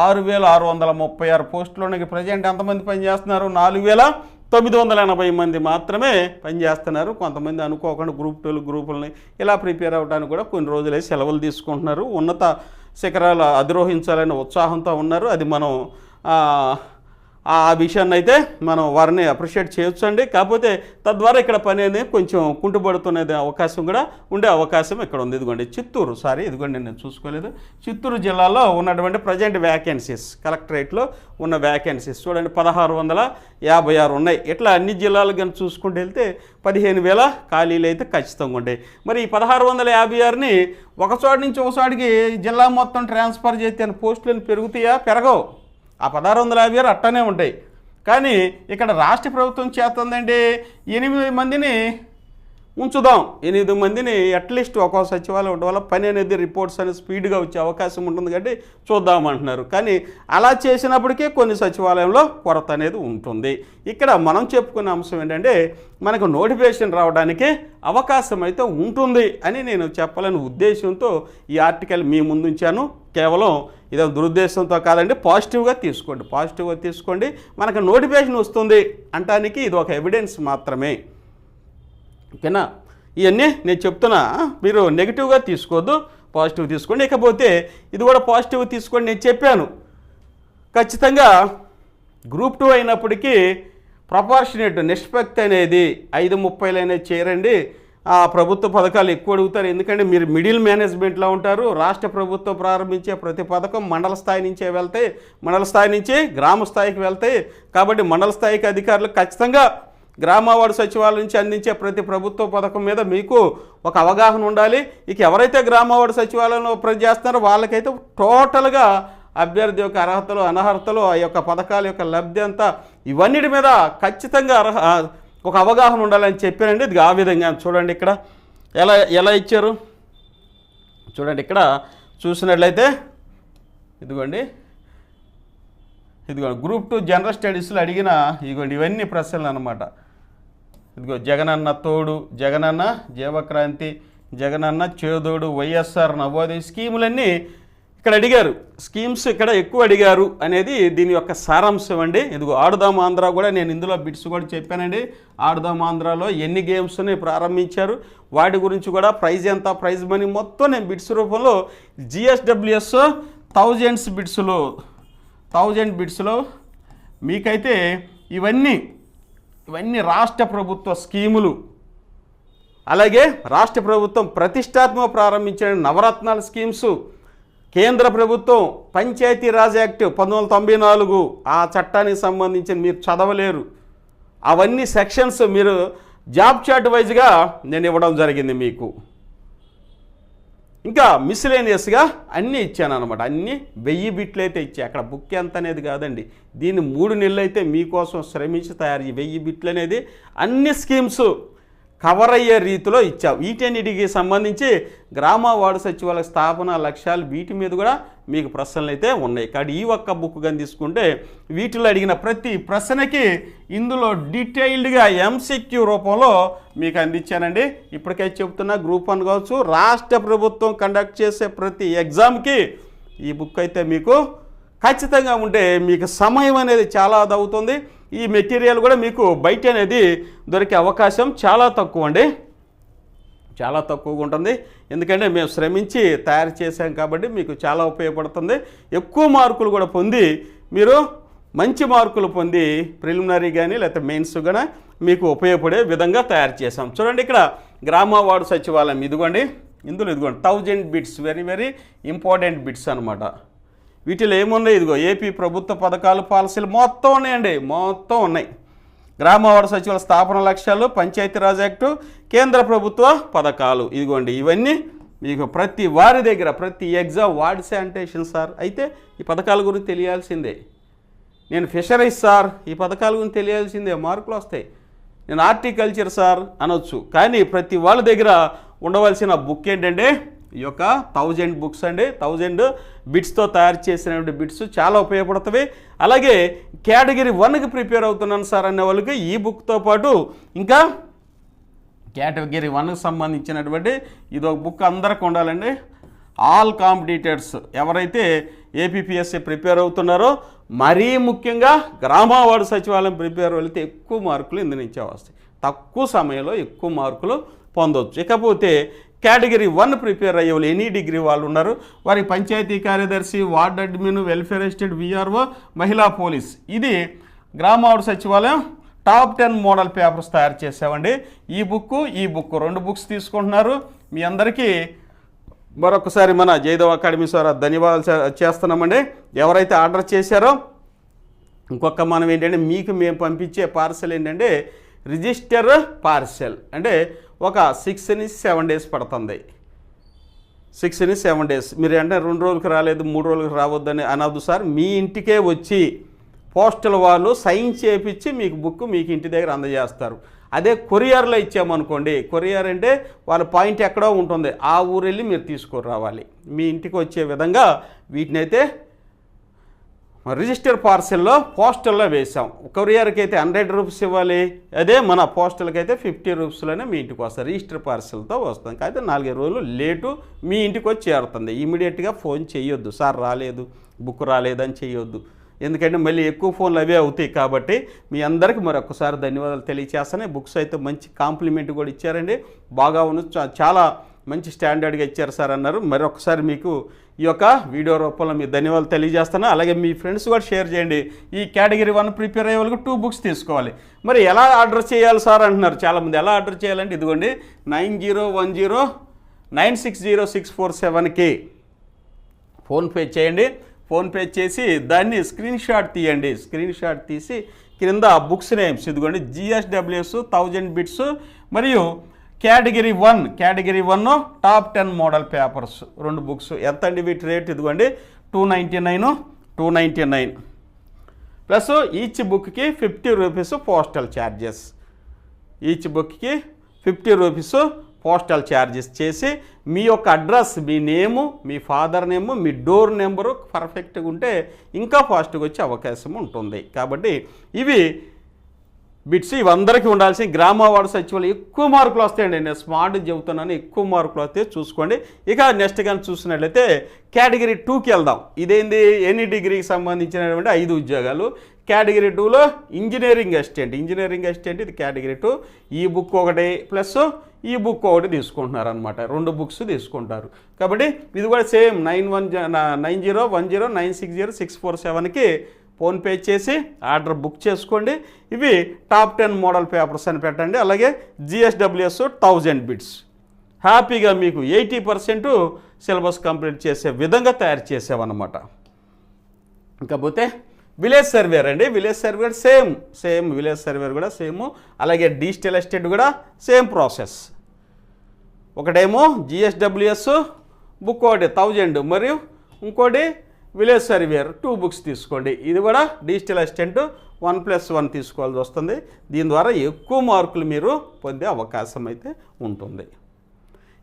6636 పోస్టులోనికి ప్రజెంట్ ఎంతమంది పనిచేస్తున్నారు? 4980 మంది మాత్రమే పనిచేస్తున్నారు. కొంతమంది అనుకోకుండా గ్రూప్ 2 గ్రూపులని ఇలా ప్రిపేర్ అవ్వడానికి కూడా కొన్ని రోజులే సెలవులు తీసుకుంటున్నారు. ఉన్నత శిఖరాలు అధిరోహించాలనే ఉత్సాహంతో ఉన్నారు. అది మనం ఆ విషయాన్ని అయితే మనం వారిని అప్రిషియేట్ చేయొచ్చు అండి. కాకపోతే తద్వారా ఇక్కడ పని అనేది కొంచెం కుంటుపడుతున్నది అవకాశం కూడా ఉండే అవకాశం ఇక్కడ ఉంది. ఇదిగోండి ఇదిగోండి నేను చూసుకోలేదు. చిత్తూరు జిల్లాలో ఉన్నటువంటి ప్రజెంట్ వ్యాకెన్సీస్, కలెక్టరేట్లో ఉన్న వ్యాకెన్సీస్ చూడండి 1656 ఉన్నాయి. ఇట్లా అన్ని జిల్లాలు కానీ చూసుకుంటూ వెళ్తే 15,000 ఖాళీలు అయితే ఖచ్చితంగా ఉంటాయి. మరి ఈ 1656ని ఒక చోట నుంచి ఒక చోటికి జిల్లా మొత్తం ట్రాన్స్ఫర్ చేస్తే పోస్టులను పెరుగుతాయా? పెరగవు. ఆ 1656 అట్టనే ఉంటాయి. కానీ ఇక్కడ రాష్ట్ర ప్రభుత్వం చేస్తుందండి 8 మందిని ఉంచుదాం, 8 మందిని అట్లీస్ట్ ఒక్కో సచివాలయం ఉండడం వల్ల పని అనేది రిపోర్ట్స్ అనేది స్పీడ్గా వచ్చే అవకాశం ఉంటుంది కాబట్టి చూద్దామంటున్నారు. కానీ అలా చేసినప్పటికీ కొన్ని సచివాలయంలో కొరత అనేది ఉంటుంది. ఇక్కడ మనం చెప్పుకునే అంశం ఏంటంటే మనకు నోటిఫికేషన్ రావడానికి అవకాశం అయితే ఉంటుంది అని నేను చెప్పాలని ఉద్దేశంతో ఈ ఆర్టికల్ మీ ముందు ఉంచాను. కేవలం ఇదే దురుద్దేశంతో కాదండి, పాజిటివ్గా తీసుకోండి. మనకు నోటిఫికేషన్ వస్తుంది అంటానికి ఇది ఒక ఎవిడెన్స్ మాత్రమే. ఓకేనా? ఇవన్నీ నేను చెప్తున్నా, మీరు నెగిటివ్గా తీసుకోవద్దు, పాజిటివ్ తీసుకోండి. ఇకపోతే ఇది కూడా పాజిటివ్ తీసుకోండి. నేను చెప్పాను ఖచ్చితంగా గ్రూప్ 2 అయినప్పటికీ ప్రపోర్షనేట్ నిష్పత్తి అనేది 5:30 అనేది చేయరండి. ప్రభుత్వ పథకాలు ఎక్కువ అడుగుతారు, ఎందుకంటే మీరు మిడిల్ మేనేజ్మెంట్లో ఉంటారు. రాష్ట్ర ప్రభుత్వం ప్రారంభించే ప్రతి పథకం మండల స్థాయి నుంచే వెళ్తాయి, మండల స్థాయి నుంచి గ్రామ స్థాయికి వెళ్తాయి. కాబట్టి మండల స్థాయికి అధికారులు ఖచ్చితంగా గ్రామ వార్డు సచివాలయం నుంచి అందించే ప్రతి ప్రభుత్వ పథకం మీద మీకు ఒక అవగాహన ఉండాలి. ఇక ఎవరైతే గ్రామ వార్డు సచివాలయంలో పనిచేస్తున్నారో వాళ్ళకైతే టోటల్గా అభ్యర్థి యొక్క అర్హతలు అనర్హతలు, ఆ యొక్క పథకాల యొక్క లబ్ధి అంతా ఇవన్నిటి మీద ఖచ్చితంగా ఒక అవగాహన ఉండాలని చెప్పానండి. ఇది ఆ విధంగా చూడండి ఇక్కడ ఎలా ఇచ్చారు చూడండి. ఇక్కడ చూసినట్లయితే ఇదిగోండి గ్రూప్ 2 జనరల్ స్టడీస్లో అడిగిన ఇవన్నీ ప్రశ్నలు అన్నమాట. ఇదిగో జగనన్న తోడు, జగనన్న జీవక్రాంతి, జగనన్న చేదోడు, వైఎస్ఆర్ నవోదయ స్కీములన్నీ ఇక్కడ అడిగారు. స్కీమ్స్ ఇక్కడ ఎక్కువ అడిగారు అనేది దీని యొక్క సారాంశం అండి. ఇదిగో ఆడుదాం ఆంధ్ర కూడా నేను ఇందులో బిట్స్ కూడా చెప్పానండి. ఆడుదాం ఆంధ్రాలో ఎన్ని గేమ్స్ని ప్రారంభించారు, వాటి గురించి కూడా ప్రైజ్ ఎంత, ప్రైజ్ మనీ మొత్తం నేను బిట్స్ రూపంలో GSWS 1000 బిట్స్లో మీకైతే ఇవన్నీ రాష్ట్ర ప్రభుత్వ స్కీములు, అలాగే రాష్ట్ర ప్రభుత్వం ప్రతిష్టాత్మక ప్రారంభించిన నవరత్నాల స్కీమ్స్, కేంద్ర ప్రభుత్వం పంచాయతీరాజ్ యాక్ట్ 1994 ఆ చట్టానికి సంబంధించిన మీరు చదవలేరు, అవన్నీ సెక్షన్స్ మీరు జాబ్ చార్ట్ వైజ్గా నేను ఇవ్వడం జరిగింది మీకు. ఇంకా మిస్లేనియస్గా అన్నీ ఇచ్చాను అనమాట. అన్నీ 1000 బిట్లు అయితే ఇచ్చా. అక్కడ బుక్ ఎంత అనేది కాదండి, దీన్ని 3 నెలలు అయితే మీకోసం శ్రమించి తయారు 1000 బిట్లు అనేది అన్ని స్కీమ్స్ కవర్ అయ్యే రీతిలో ఇచ్చాం. వీటన్నిటికి సంబంధించి గ్రామ వార్డు సచివాలయ స్థాపన లక్ష్యాలు వీటి మీద కూడా మీకు ప్రశ్నలు అయితే ఉన్నాయి. కాబట్టి ఈ ఒక్క బుక్ కానీ తీసుకుంటే వీటిలో అడిగిన ప్రతి ప్రశ్నకి ఇందులో డీటెయిల్డ్గా MCQ రూపంలో మీకు అందించానండి. ఇప్పటికే చెప్తున్నా గ్రూప్ 1 కావచ్చు, రాష్ట్ర ప్రభుత్వం కండక్ట్ చేసే ప్రతి ఎగ్జామ్కి ఈ బుక్ అయితే మీకు ఖచ్చితంగా ఉంటే మీకు సమయం అనేది చాలా అవుతుంది. ఈ మెటీరియల్ కూడా మీకు బయట అనేది దొరికే అవకాశం చాలా తక్కువ అండి, చాలా తక్కువగా ఉంటుంది. ఎందుకంటే మేము శ్రమించి తయారు చేసాం కాబట్టి మీకు చాలా ఉపయోగపడుతుంది. ఎక్కువ మార్కులు కూడా పొంది మీరు మంచి మార్కులు పొంది ప్రిలిమినరీ కానీ లేకపోతే మెయిన్స్ కానీ మీకు ఉపయోగపడే విధంగా తయారు చేసాం. చూడండి ఇక్కడ గ్రామ వార్డు సచివాలయం ఇదిగోండి 1000 bits, very very important bits అనమాట. వీటిలో ఏమున్నాయి, ఇదిగో ఏపీ ప్రభుత్వ పథకాలు పాలసీలు మొత్తం ఉన్నాయండి, మొత్తం ఉన్నాయి. గ్రామ వార్డు సచివాలయ స్థాపన లక్ష్యాలు, పంచాయతీరాజ్ యాక్టు, కేంద్ర ప్రభుత్వ పథకాలు, ఇదిగోండి ఇవన్నీ మీకు ప్రతి వారి దగ్గర ప్రతి ఎగ్జామ్ వార్డ్ శానిటేషన్ సార్ అయితే ఈ పథకాల గురించి తెలియాల్సిందే. నేను ఫిషరీస్ సార్ ఈ పథకాల గురించి తెలియాల్సిందే, మార్కులు వస్తాయి. నేను హార్టికల్చర్ సార్ అనొచ్చు. కానీ ప్రతి వాళ్ళ దగ్గర ఉండవలసిన బుక్ ఏంటంటే ఈ యొక్క 1000 బుక్స్ అండి. 1000 బిట్స్తో తయారు చేసినటువంటి బిట్స్ చాలా ఉపయోగపడుతుంది. అలాగే కేటగిరీ 1కి ప్రిపేర్ అవుతున్నాను సార్ అనే వాళ్ళకి ఈ బుక్తో పాటు ఇంకా కేటగిరీ 1కి సంబంధించినటువంటి ఇది ఒక బుక్ అందరికి ఉండాలండి. ఆల్ కాంపిటీటర్స్ ఎవరైతే ఏపీపీఎస్సీ ప్రిపేర్ అవుతున్నారో, మరీ ముఖ్యంగా గ్రామ వార్డు సచివాలయం ప్రిపేర్ వెళ్తే ఎక్కువ మార్కులు ఇందు నుంచే వస్తాయి, తక్కువ సమయంలో ఎక్కువ మార్కులు పొందవచ్చు. ఇకపోతే కేటగిరీ 1 ప్రిపేర్ అయ్యే వాళ్ళు ఎనీ డిగ్రీ వాళ్ళు ఉన్నారు, వారి పంచాయతీ కార్యదర్శి, ward admin, welfare assistant, VRO, మహిళా పోలీస్. ఇది గ్రామ వార్డు సచివాలయం టాప్ 10 మోడల్ పేపర్స్ తయారు చేసామండి. ఈ బుక్ 2 బుక్స్ తీసుకుంటున్నారు. మీ అందరికీ మరొకసారి మన జయదేవ్ అకాడమీ సార్ ధన్యవాదాలు చేస్తున్నామండి. ఎవరైతే ఆర్డర్ చేశారో ఇంకొక మనం ఏంటంటే మీకు మేము పంపించే పార్సెల్ ఏంటంటే రిజిస్టర్ పార్సెల్, అంటే ఒక 6 నుంచి 7 డేస్ పడుతుంది. 6 నుంచి 7 డేస్ మీరు అంటే 2 రోజులకు రాలేదు 3 రోజులకు రావద్దని అనవద్దు సార్. మీ ఇంటికే వచ్చి పోస్టల్ వాళ్ళు సైన్ చేయించి మీకు బుక్ మీకు ఇంటి దగ్గర అందజేస్తారు. అదే కొరియర్లో ఇచ్చామనుకోండి, కొరియర్ అంటే వాళ్ళ పాయింట్ ఎక్కడో ఉంటుంది, ఆ ఊరు వెళ్ళి మీరు తీసుకొని రావాలి. మీ ఇంటికి వచ్చే విధంగా వీటినైతే రిజిస్టర్ పార్సెల్లో పోస్టల్లో వేసాం. కొరియర్కి అయితే 100 రూపీస్ ఇవ్వాలి, అదే మన పోస్టల్కి అయితే 50 రూపీస్లోనే మీ ఇంటికి వస్తుంది. రిజిస్టర్ పార్సెల్తో వస్తుంది. అయితే 4 రోజులు లేటు మీ ఇంటికి వచ్చి చేరుతుంది. ఇమీడియట్గా ఫోన్ చేయొద్దు, సార్ రాలేదు బుక్ రాలేదని చేయొద్దు. ఎందుకంటే మళ్ళీ ఎక్కువ ఫోన్లు అవే అవుతాయి కాబట్టి మీ అందరికీ మరొకసారి ధన్యవాదాలు తెలియచేస్తాను. బుక్స్ అయితే మంచి కాంప్లిమెంట్ కూడా ఇచ్చారండి, బాగా చాలా మంచి స్టాండర్డ్గా ఇచ్చారు సార్ అన్నారు. మరొకసారి మీకు ఈ యొక్క వీడియో రూపంలో మీ ధన్యవాదాలు తెలియజేస్తాను. అలాగే మీ ఫ్రెండ్స్ కూడా షేర్ చేయండి. ఈ కేటగిరీ 1 ప్రిపేర్ అయ్యే వాళ్ళకి 2 బుక్స్ తీసుకోవాలి. మరి ఎలా ఆర్డర్ చేయాలి సార్ అంటున్నారు చాలామంది. ఎలా ఆర్డర్ చేయాలంటే ఇదిగోండి 9010960647కి ఫోన్పే చేయండి. ఫోన్పే చేసి దాన్ని స్క్రీన్ షాట్ తీయండి. స్క్రీన్ షాట్ తీసి క్రింద బుక్స్ నేమ్స్ ఇదిగోండి GSWS 1000 బిట్స్ మరియు category 1 top 10 model papers 2 books. ఎంత అండి వీటి రేట్? ఇదిగోండి 299 ప్లస్ ఈచ్ బుక్కి 50 రూపీస్ పోస్టల్ ఛార్జెస్. ఈచ్ బుక్కి 50 రూపీస్ పోస్టల్ ఛార్జెస్ చేసి మీ యొక్క అడ్రస్, మీ నేము, మీ ఫాదర్ నేము, మీ డోర్ నెంబరు పర్ఫెక్ట్గా ఉంటే ఇంకా ఫాస్ట్గా వచ్చే అవకాశం ఉంటుంది. కాబట్టి ఇవి బిట్స్ ఇవందరికీ ఉండాల్సిన గ్రామ వార్డు సచివాలయం ఎక్కువ మార్కులు వస్తాయండి. నేను స్మార్ట్ చెబుతున్నాను, ఎక్కువ మార్కులు వస్తే చూసుకోండి. ఇక నెక్స్ట్ కానీ చూసినట్లయితే కేటగిరీ 2కి వెళ్దాం. ఇదేంది ఎనీ డిగ్రీకి సంబంధించినటువంటి 5 ఉద్యోగాలు. కేటగిరీ 2లో ఇంజనీరింగ్ అసిస్టెంట్ ఇది కేటగిరీ 2. ఈ బుక్ ఒకటి ప్లస్ ఈ బుక్ ఒకటి తీసుకుంటున్నారు అనమాట. 2 బుక్స్ తీసుకుంటారు. కాబట్టి ఇది కూడా సేమ్ 9010960647కి ఫోన్పే చేసి ఆర్డర్ బుక్ చేసుకోండి. ఇవి టాప్ 10 మోడల్ పేపర్స్ అని పెట్టండి. అలాగే GSWS 1000 బిట్స్ హ్యాపీగా మీకు 80% సిలబస్ కంప్లీట్ చేసే విధంగా తయారు చేసామన్నమాట. ఇంకపోతే విలేజ్ సర్వేర్ అండి. Village surveyor same village surveyor కూడా సేమ్. అలాగే డిజిటల్ ఎస్టేట్ కూడా సేమ్ ప్రాసెస్. ఒకటేమో GSWS బుక్ ఒకటి 1000 మరియు ఇంకోటి విలేజ్ సర్వేర్ 2 బుక్స్ తీసుకోండి. ఇది కూడా డిజిటల్ అసిస్టెంట్ 1+1 తీసుకోవాల్సి వస్తుంది. దీని ద్వారా ఎక్కువ మార్కులు మీరు పొందే అవకాశం అయితే ఉంటుంది.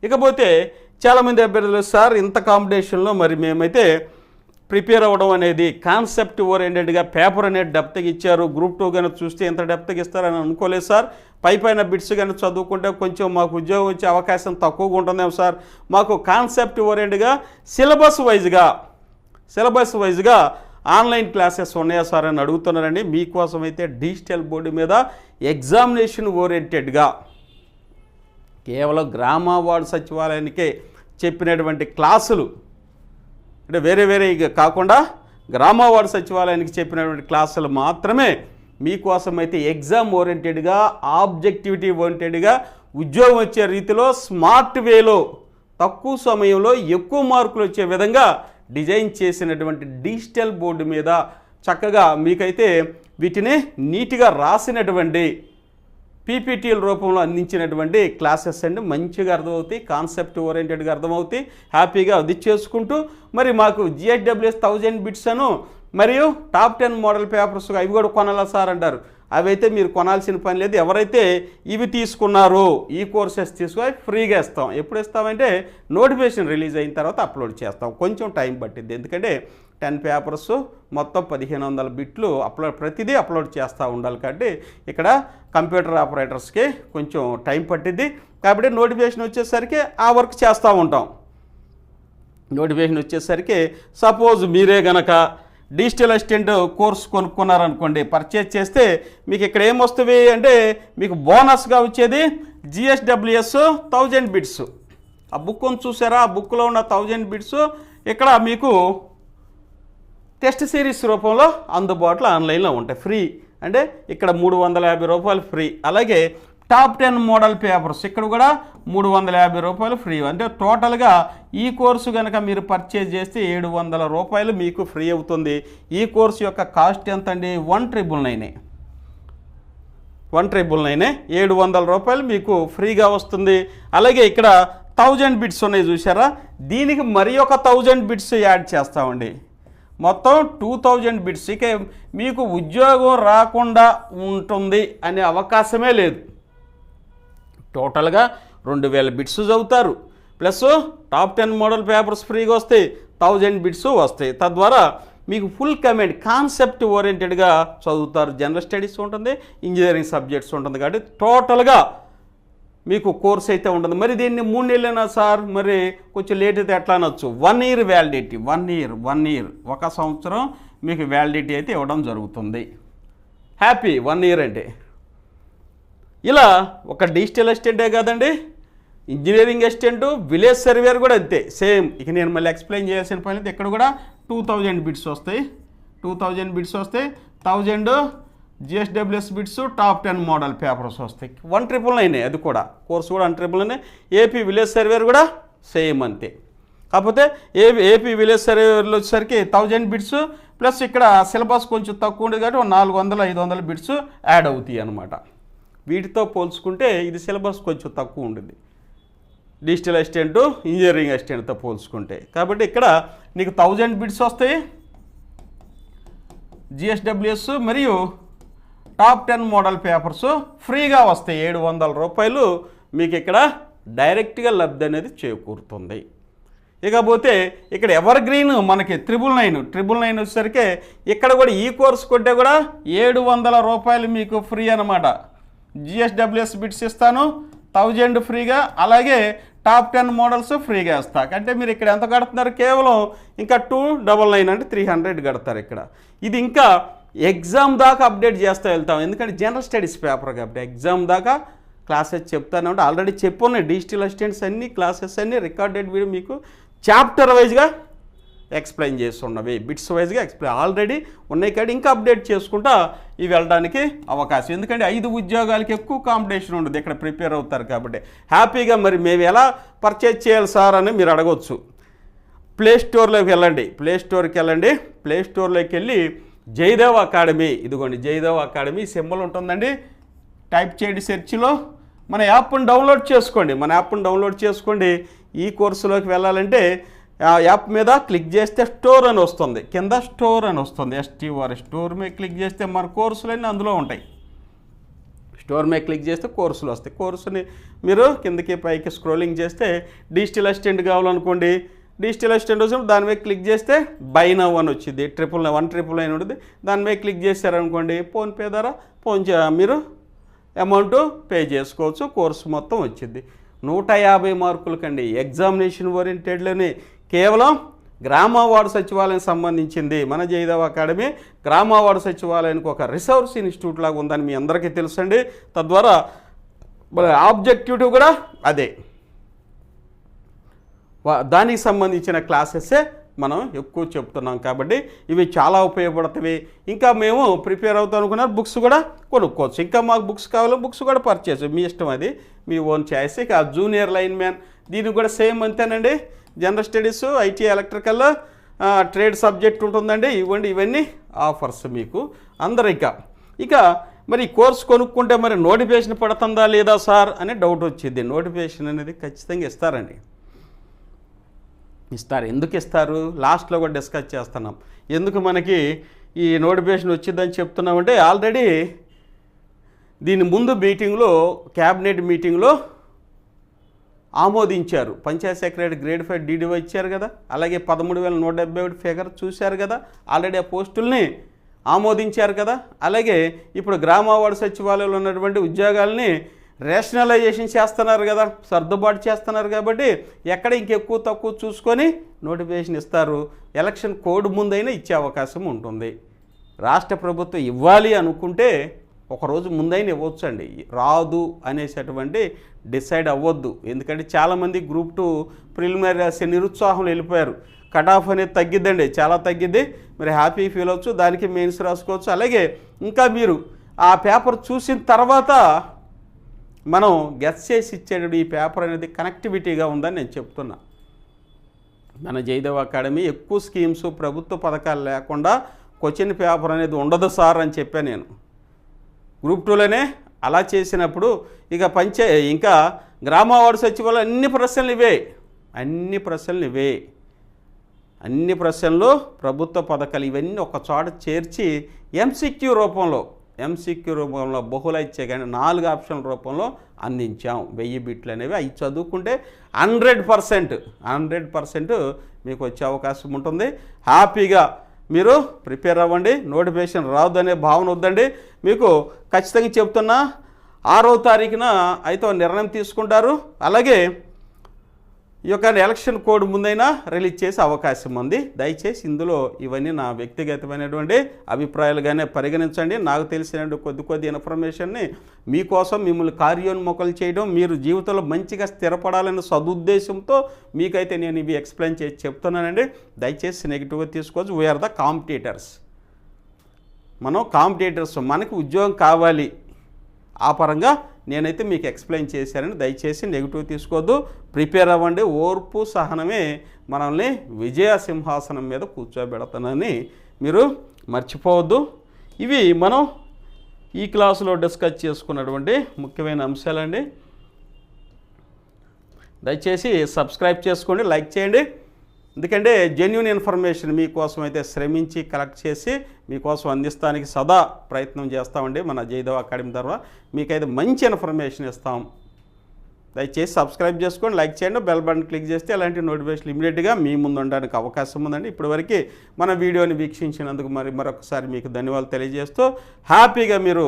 ఇకపోతే చాలామంది అభ్యర్థులు సార్ ఇంత కాంపిటీషన్లో మరి మేమైతే ప్రిపేర్ అవ్వడం అనేది కాన్సెప్ట్ ఓరియంటెడ్గా పేపర్ అనేది డెప్త్గా ఇచ్చారు. గ్రూప్ 2 కనుక చూస్తే ఇంత డెప్త్గా ఇస్తారని అనుకోలేదు సార్. పైన బిట్స్ కనుక చదువుకుంటే కొంచెం మాకు ఉద్యోగం వచ్చే అవకాశం తక్కువగా ఉంటుందేమో సార్. మాకు కాన్సెప్ట్ ఓరియంటెడ్గా సిలబస్ వైజ్గా ఆన్లైన్ క్లాసెస్ ఉన్నాయా సార్ అని అడుగుతున్నారండి. మీకోసం అయితే డిజిటల్ బోర్డు మీద ఎగ్జామినేషన్ ఓరియంటెడ్గా కేవలం గ్రామ వార్డు సచివాలయానికే చెప్పినటువంటి క్లాసులు, అంటే వేరే కాకుండా గ్రామ వార్డు సచివాలయానికి చెప్పినటువంటి క్లాసులు మాత్రమే మీకోసం అయితే ఎగ్జామ్ ఓరియంటెడ్గా, ఆబ్జెక్టివిటీ ఓరియంటెడ్గా ఉద్యోగం వచ్చే రీతిలో స్మార్ట్ వేలో తక్కువ సమయంలో ఎక్కువ మార్కులు వచ్చే విధంగా డిజైన్ చేసినటువంటి డిజిటల్ బోర్డు మీద చక్కగా మీకైతే వీటిని నీట్గా రాసినటువంటి పీపీటీల రూపంలో అందించినటువంటి క్లాసెస్ అండి. మంచిగా అర్థమవుతాయి, కాన్సెప్ట్ ఓరియంటెడ్గా అర్థమవుతాయి. హ్యాపీగా అది చేసుకుంటూ మరి మాకు GSWS 1000 బిట్స్ అను మరియు టాప్ 10 మోడల్ పేపర్స్ అవి కూడా కొనాలా సార్ అంటారు. అవి అయితే మీరు కొనాల్సిన పని లేదు. ఎవరైతే ఇవి తీసుకున్నారో ఈ కోర్సెస్ తీసుకొని ఫ్రీగా ఇస్తాం. ఎప్పుడు ఇస్తామంటే నోటిఫికేషన్ రిలీజ్ అయిన తర్వాత అప్లోడ్ చేస్తాం. కొంచెం టైం పట్టింది, ఎందుకంటే 10 పేపర్స్ మొత్తం 1500 బిట్లు ప్రతిదీ అప్లోడ్ చేస్తూ ఉండాలి. కాబట్టి ఇక్కడ కంప్యూటర్ ఆపరేటర్స్కి కొంచెం టైం పట్టింది. కాబట్టి నోటిఫికేషన్ వచ్చేసరికి ఆ వర్క్ చేస్తూ ఉంటాం. నోటిఫికేషన్ వచ్చేసరికి సపోజ్ మీరే గనక డిజిటల్ అసిస్టెంట్ కోర్స్ కొనుక్కున్నారనుకోండి, పర్చేజ్ చేస్తే మీకు ఇక్కడ ఏమొస్తుంది అంటే మీకు బోనస్గా వచ్చేది GSWS 1000 బిట్స్. ఆ బుక్ చూసారా? ఆ బుక్లో ఉన్న 1000 బిట్స్ ఇక్కడ మీకు టెస్ట్ సిరీస్ రూపంలో అందుబాటులో ఆన్లైన్లో ఉంటాయి. ఫ్రీ అంటే ఇక్కడ 350 రూపాయలు ఫ్రీ. అలాగే టాప్ 10 మోడల్ పేపర్స్ ఇక్కడ కూడా 350 రూపాయలు ఫ్రీ. అంటే టోటల్గా ఈ కోర్సు కనుక మీరు పర్చేజ్ చేస్తే 700 రూపాయలు మీకు ఫ్రీ అవుతుంది. ఈ కోర్సు యొక్క కాస్ట్ ఎంత అండి? 1999 700 రూపాయలు మీకు ఫ్రీగా వస్తుంది. అలాగే ఇక్కడ 1000 బిట్స్ ఉన్నాయి చూసారా? దీనికి మరి ఒక 1000 బిట్స్ యాడ్ చేస్తామండి. మొత్తం 2000 బిట్స్. ఇక మీకు ఉద్యోగం రాకుండా ఉంటుంది అనే అవకాశమే లేదు. టోటల్గా 2000 బిట్స్ చదువుతారు, ప్లస్ టాప్ 10 మోడల్ పేపర్స్ ఫ్రీగా వస్తాయి, 1000 బిట్స్ వస్తాయి. తద్వారా మీకు ఫుల్ కమెంట్ కాన్సెప్ట్ ఓరియంటెడ్గా చదువుతారు. జనరల్ స్టడీస్ ఉంటుంది, ఇంజనీరింగ్ సబ్జెక్ట్స్ ఉంటుంది. కాబట్టి టోటల్గా మీకు కోర్స్ అయితే ఉంటుంది. మరి దీన్ని 3 నెలలైనా సార్ మరి కొంచెం లేట్ అయితే ఎట్లా అనొచ్చు? 1 ఇయర్ వ్యాలిడిటీ. 1 ఇయర్ 1 సంవత్సరం మీకు వ్యాలిడిటీ అయితే ఇవ్వడం జరుగుతుంది. హ్యాపీ 1 ఇయర్ అంటే. ఇలా ఒక డిజిటల్ అసిస్టెంటే కాదండి, ఇంజనీరింగ్ అసిస్టెంట్, విలేజ్ సర్వేయర్ కూడా అంతే సేమ్. ఇక నేను మళ్ళీ ఎక్స్ప్లెయిన్ చేయాల్సిన పని అయితే ఇక్కడ కూడా 2000 బిట్స్ వస్తాయి. 2000 బిట్స్ వస్తాయి. 1000 GSWS bits, top 10 model papers వస్తాయి. 1999 అది కూడా కోర్సు కూడా 1999. ఏపీ విలేజ్ సర్వేయర్ కూడా సేమ్ అంతే. కాకపోతే ఏపీ విలేజ్ సర్వేయర్లో వచ్చేసరికి 1000 బిట్స్ ప్లస్ ఇక్కడ సిలబస్ కొంచెం తక్కువ ఉండేది కాబట్టి 400-500 బిట్స్ యాడ్ అవుతాయి అన్నమాట. వీటితో పోల్చుకుంటే ఇది సిలబస్ కొంచెం తక్కువ ఉంటుంది డిజిటల్ అసిస్టెంట్ ఇంజనీరింగ్ అసిస్టెంట్తో పోల్చుకుంటే. కాబట్టి ఇక్కడ నీకు 1000 బిట్స్ వస్తాయి GSWS మరియు టాప్ 10 మోడల్ పేపర్స్ ఫ్రీగా వస్తాయి. 700 రూపాయలు మీకు ఇక్కడ డైరెక్ట్గా లబ్ధి అనేది చేకూరుతుంది. ఇకపోతే ఇక్కడ ఎవర్ గ్రీన్ మనకి 999 వచ్చేసరికి ఇక్కడ కూడా ఈ కోర్సు కొంటే కూడా 700 రూపాయలు మీకు ఫ్రీ అనమాట. GSWS బిట్స్ ఇస్తాను 1000 ఫ్రీగా, అలాగే టాప్ 10 మోడల్స్ ఫ్రీగా ఇస్తా. అంటే మీరు ఇక్కడ ఎంత కడుతున్నారు, కేవలం ఇంకా 299 అంటే 300 కడతారు ఇక్కడ. ఇది ఇంకా ఎగ్జామ్ దాకా అప్డేట్ చేస్తూ వెళ్తాం, ఎందుకంటే జనరల్ స్టడీస్ పేపర్ కాబట్టి ఎగ్జామ్ దాకా క్లాసెస్ చెప్తాను. అంటే ఆల్రెడీ చెప్పున్నాయి డిజిటల్ అసిస్టెంట్స్ అన్ని క్లాసెస్ అన్నీ రికార్డెడ్ వీడియో మీకు చాప్టర్ వైజ్గా ఎక్స్ప్లెయిన్ చేస్తున్నవి, బిట్స్ వైజ్గా ఆల్రెడీ ఉన్నాయి కాబట్టి ఇంకా అప్డేట్ చేసుకుంటా ఇవి వెళ్ళడానికి అవకాశం. ఎందుకంటే 5 ఉద్యోగాలకి ఎక్కువ కాంపిటీషన్ ఉండదు ఇక్కడ ప్రిపేర్ అవుతారు కాబట్టి హ్యాపీగా. మరి మేము ఎలా పర్చేజ్ చేయాలి సార్ అని మీరు అడగవచ్చు. ప్లే స్టోర్లోకి వెళ్ళండి. ప్లే స్టోర్లోకి వెళ్ళి జయదేవ్ అకాడమీ, ఇదిగోండి జయదేవ్ అకాడమీ సింబల్ ఉంటుందండి, టైప్ చేయండి సెర్చ్లో. మన యాప్ను డౌన్లోడ్ చేసుకోండి. ఈ కోర్సులోకి వెళ్ళాలంటే యాప్ మీద క్లిక్ చేస్తే స్టోర్ అని వస్తుంది, కింద స్టోర్ అని వస్తుంది, STOR స్టోర్ మీద క్లిక్ చేస్తే మన కోర్సులన్నీ అందులో ఉంటాయి. స్టోర్ మీద క్లిక్ చేస్తే కోర్సులు వస్తాయి. కోర్సుని మీరు కిందకి పైకి స్క్రోలింగ్ చేస్తే డిజిటల్ అసిస్టెంట్ కావాలనుకోండి, డిజిటల్ అసిస్టెంట్ వచ్చినప్పుడు దాని మీద క్లిక్ చేస్తే బై నౌ అని వచ్చింది, 199 ఉంటుంది. దాని మీద క్లిక్ చేశారనుకోండి ఫోన్పే ద్వారా మీరు అమౌంట్ పే చేసుకోవచ్చు. కోర్సు మొత్తం వచ్చింది 150 మార్కులకండి. ఎగ్జామినేషన్ ఓరియంటెడ్లోనే కేవలం గ్రామ వార్డు సచివాలయం సంబంధించింది. మన జయదేవ్ అకాడమీ గ్రామ వార్డు సచివాలయానికి ఒక రిసోర్స్ ఇన్స్టిట్యూట్ లాగా ఉందని మీ అందరికీ తెలుసండి. తద్వారా ఆబ్జెక్టివ్ కూడా అదే, దానికి సంబంధించిన క్లాసెస్సే మనం ఎక్కువ చెప్తున్నాం కాబట్టి ఇవి చాలా ఉపయోగపడతాయి. ఇంకా మేము ప్రిపేర్ అవుతాం అనుకున్నారు బుక్స్ కూడా కొనుక్కోవచ్చు. ఇంకా మాకు బుక్స్ కావాలో బుక్స్ కూడా పర్చేస్, మీ ఇష్టం, అది మీ ఓన్ చాయిస్. ఇక జూనియర్ లైన్ మ్యాన్ దీనికి కూడా సేమ్ అంతేనండి. General studies, IT, electrical, trade subject ఉంటుందండి. ఇవన్నీ ఆఫర్స్ మీకు అందరూ. ఇక మరి కోర్స్ కొనుక్కుంటే మరి నోటిఫికేషన్ పడుతుందా లేదా సార్ అనే డౌట్ వచ్చింది. నోటిఫికేషన్ అనేది ఖచ్చితంగా ఇస్తారు. ఎందుకు ఇస్తారు లాస్ట్లో కూడా డిస్కస్ చేస్తున్నాం. ఎందుకు మనకి ఈ నోటిఫికేషన్ వచ్చిందని చెప్తున్నామంటే ఆల్రెడీ దీని ముందు మీటింగ్లో, క్యాబినెట్ మీటింగ్లో ఆమోదించారు. పంచాయత్ సెక్రటరీ గ్రేడ్ 5 DDO ఇచ్చారు కదా, అలాగే 13,171 ఫిగర్ చూశారు కదా, ఆల్రెడీ ఆ పోస్టుల్ని ఆమోదించారు కదా. అలాగే ఇప్పుడు గ్రామ వార్డు సచివాలయంలో ఉన్నటువంటి ఉద్యోగాల్ని రేషనలైజేషన్ చేస్తున్నారు కదా, సర్దుబాటు చేస్తున్నారు. కాబట్టి ఎక్కడ ఇంకెక్కువ తక్కువ చూసుకొని నోటిఫికేషన్ ఇస్తారు. ఎలక్షన్ కోడ్ ముందైనా ఇచ్చే అవకాశం ఉంటుంది. రాష్ట్ర ప్రభుత్వం ఇవ్వాలి అనుకుంటే ఒకరోజు ముందైనా ఇవ్వచ్చు అండి, రాదు అనేసేటువంటి డిసైడ్ అవ్వద్దు. ఎందుకంటే చాలామంది గ్రూప్ 2 ప్రిలిమినరీ రాసే నిరుత్సాహంలో వెళ్ళిపోయారు. కట్ ఆఫ్ అనేది తగ్గిద్దండి, చాలా తగ్గిద్ది. మరి హ్యాపీ ఫీల్ అవ్వచ్చు, దానికి మెయిన్స్ రాసుకోవచ్చు. అలాగే ఇంకా మీరు ఆ పేపర్ చూసిన తర్వాత మనం గెస్ చేసి ఇచ్చేటప్పుడు ఈ పేపర్ అనేది కనెక్టివిటీగా ఉందని నేను చెప్తున్నా. మన జయదేవ్ అకాడమీ ఎక్కువ స్కీమ్స్, ప్రభుత్వ పథకాలు లేకుండా క్వశ్చన్ పేపర్ అనేది ఉండదు సార్ అని చెప్పాను నేను. గ్రూప్ 2లోనే అలా చేసినప్పుడు ఇక ఇంకా గ్రామ వార్డు సచివాలయం అన్ని ప్రశ్నలు ప్రభుత్వ పథకాలు ఇవన్నీ ఒక చోట చేర్చి MCQ రూపంలో బహుళ ఇచ్చే కానీ 4 ఆప్షన్ల రూపంలో అందించాం. 1000 బిట్లు అనేవి అవి చదువుకుంటే 100% మీకు వచ్చే అవకాశం ఉంటుంది. హ్యాపీగా మీరు ప్రిపేర్ అవ్వండి. నోటిఫికేషన్ రాదు అనే భావన వద్దండి. మీకు ఖచ్చితంగా చెప్తున్నా 6వ తారీఖున అయితే నిర్ణయం తీసుకుంటారు. అలాగే ఈ యొక్క ఎలక్షన్ కోడ్ ముందైనా రిలీజ్ చేసే అవకాశం ఉంది. దయచేసి ఇందులో ఇవన్నీ నా వ్యక్తిగతమైనటువంటి అభిప్రాయాలుగానే పరిగణించండి. నాకు తెలిసిన కొద్ది ఇన్ఫర్మేషన్ని మీకోసం మిమ్మల్ని కార్యోన్ముఖులు చేయడం, మీరు జీవితంలో మంచిగా స్థిరపడాలనే సదుద్దేశంతో మీకైతే నేను ఇవి ఎక్స్ప్లెయిన్ చేసి చెప్తున్నానండి. దయచేసి నెగిటివ్గా తీసుకోవచ్చు. వీఆర్ ద కాంపిటీటర్స్, మనం కాంపిటీటర్స్, మనకి ఉద్యోగం కావాలి. ఆ పరంగా నేనైతే మీకు ఎక్స్ప్లెయిన్ చేశానని దయచేసి నెగిటివ్ తీసుకోవద్దు. ప్రిపేర్ అవ్వండి. ఓర్పు సహనమే మనల్ని విజయ సింహాసనం మీద కూర్చోబెడతానని మీరు మర్చిపోవద్దు. ఇవి మనం ఈ క్లాసులో డిస్కస్ చేసుకున్నటువంటి ముఖ్యమైన అంశాలండి. దయచేసి సబ్స్క్రైబ్ చేసుకోండి, లైక్ చేయండి. ఎందుకంటే జెన్యూన్ ఇన్ఫర్మేషన్ మీకోసం అయితే శ్రమించి కలెక్ట్ చేసి మీకోసం అందిస్తానికి సదా ప్రయత్నం చేస్తామండి. మన జయదేవ్ అకాడమీ ద్వారా మీకైతే మంచి ఇన్ఫర్మేషన్ ఇస్తాం. దయచేసి సబ్స్క్రైబ్ చేసుకోండి, లైక్ చేయండి, బెల్ బటన్ క్లిక్ చేస్తే అలాంటి నోటిఫికేషన్ ఇమీడియట్గా మీ ముందు ఉండడానికి అవకాశం ఉందండి. ఇప్పటివరకు మన వీడియోని వీక్షించినందుకు మరొకసారి మీకు ధన్యవాదాలు తెలియజేస్తూ హ్యాపీగా మీరు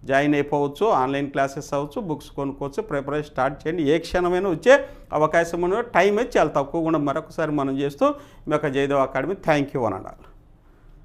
జాయిన్ అయిపోవచ్చు. ఆన్లైన్ క్లాసెస్ అవ్వచ్చు, బుక్స్ కొనుక్కోవచ్చు, ప్రిపరేషన్ స్టార్ట్ చేయండి. ఏ క్షణమైనా వచ్చే అవకాశం ఉన్న టైం అయితే చాలా తక్కువగా మరొకసారి మనం చేస్తూ మీ యొక్క జయదేవ్ అకాడమీ థ్యాంక్ యూ అనండి.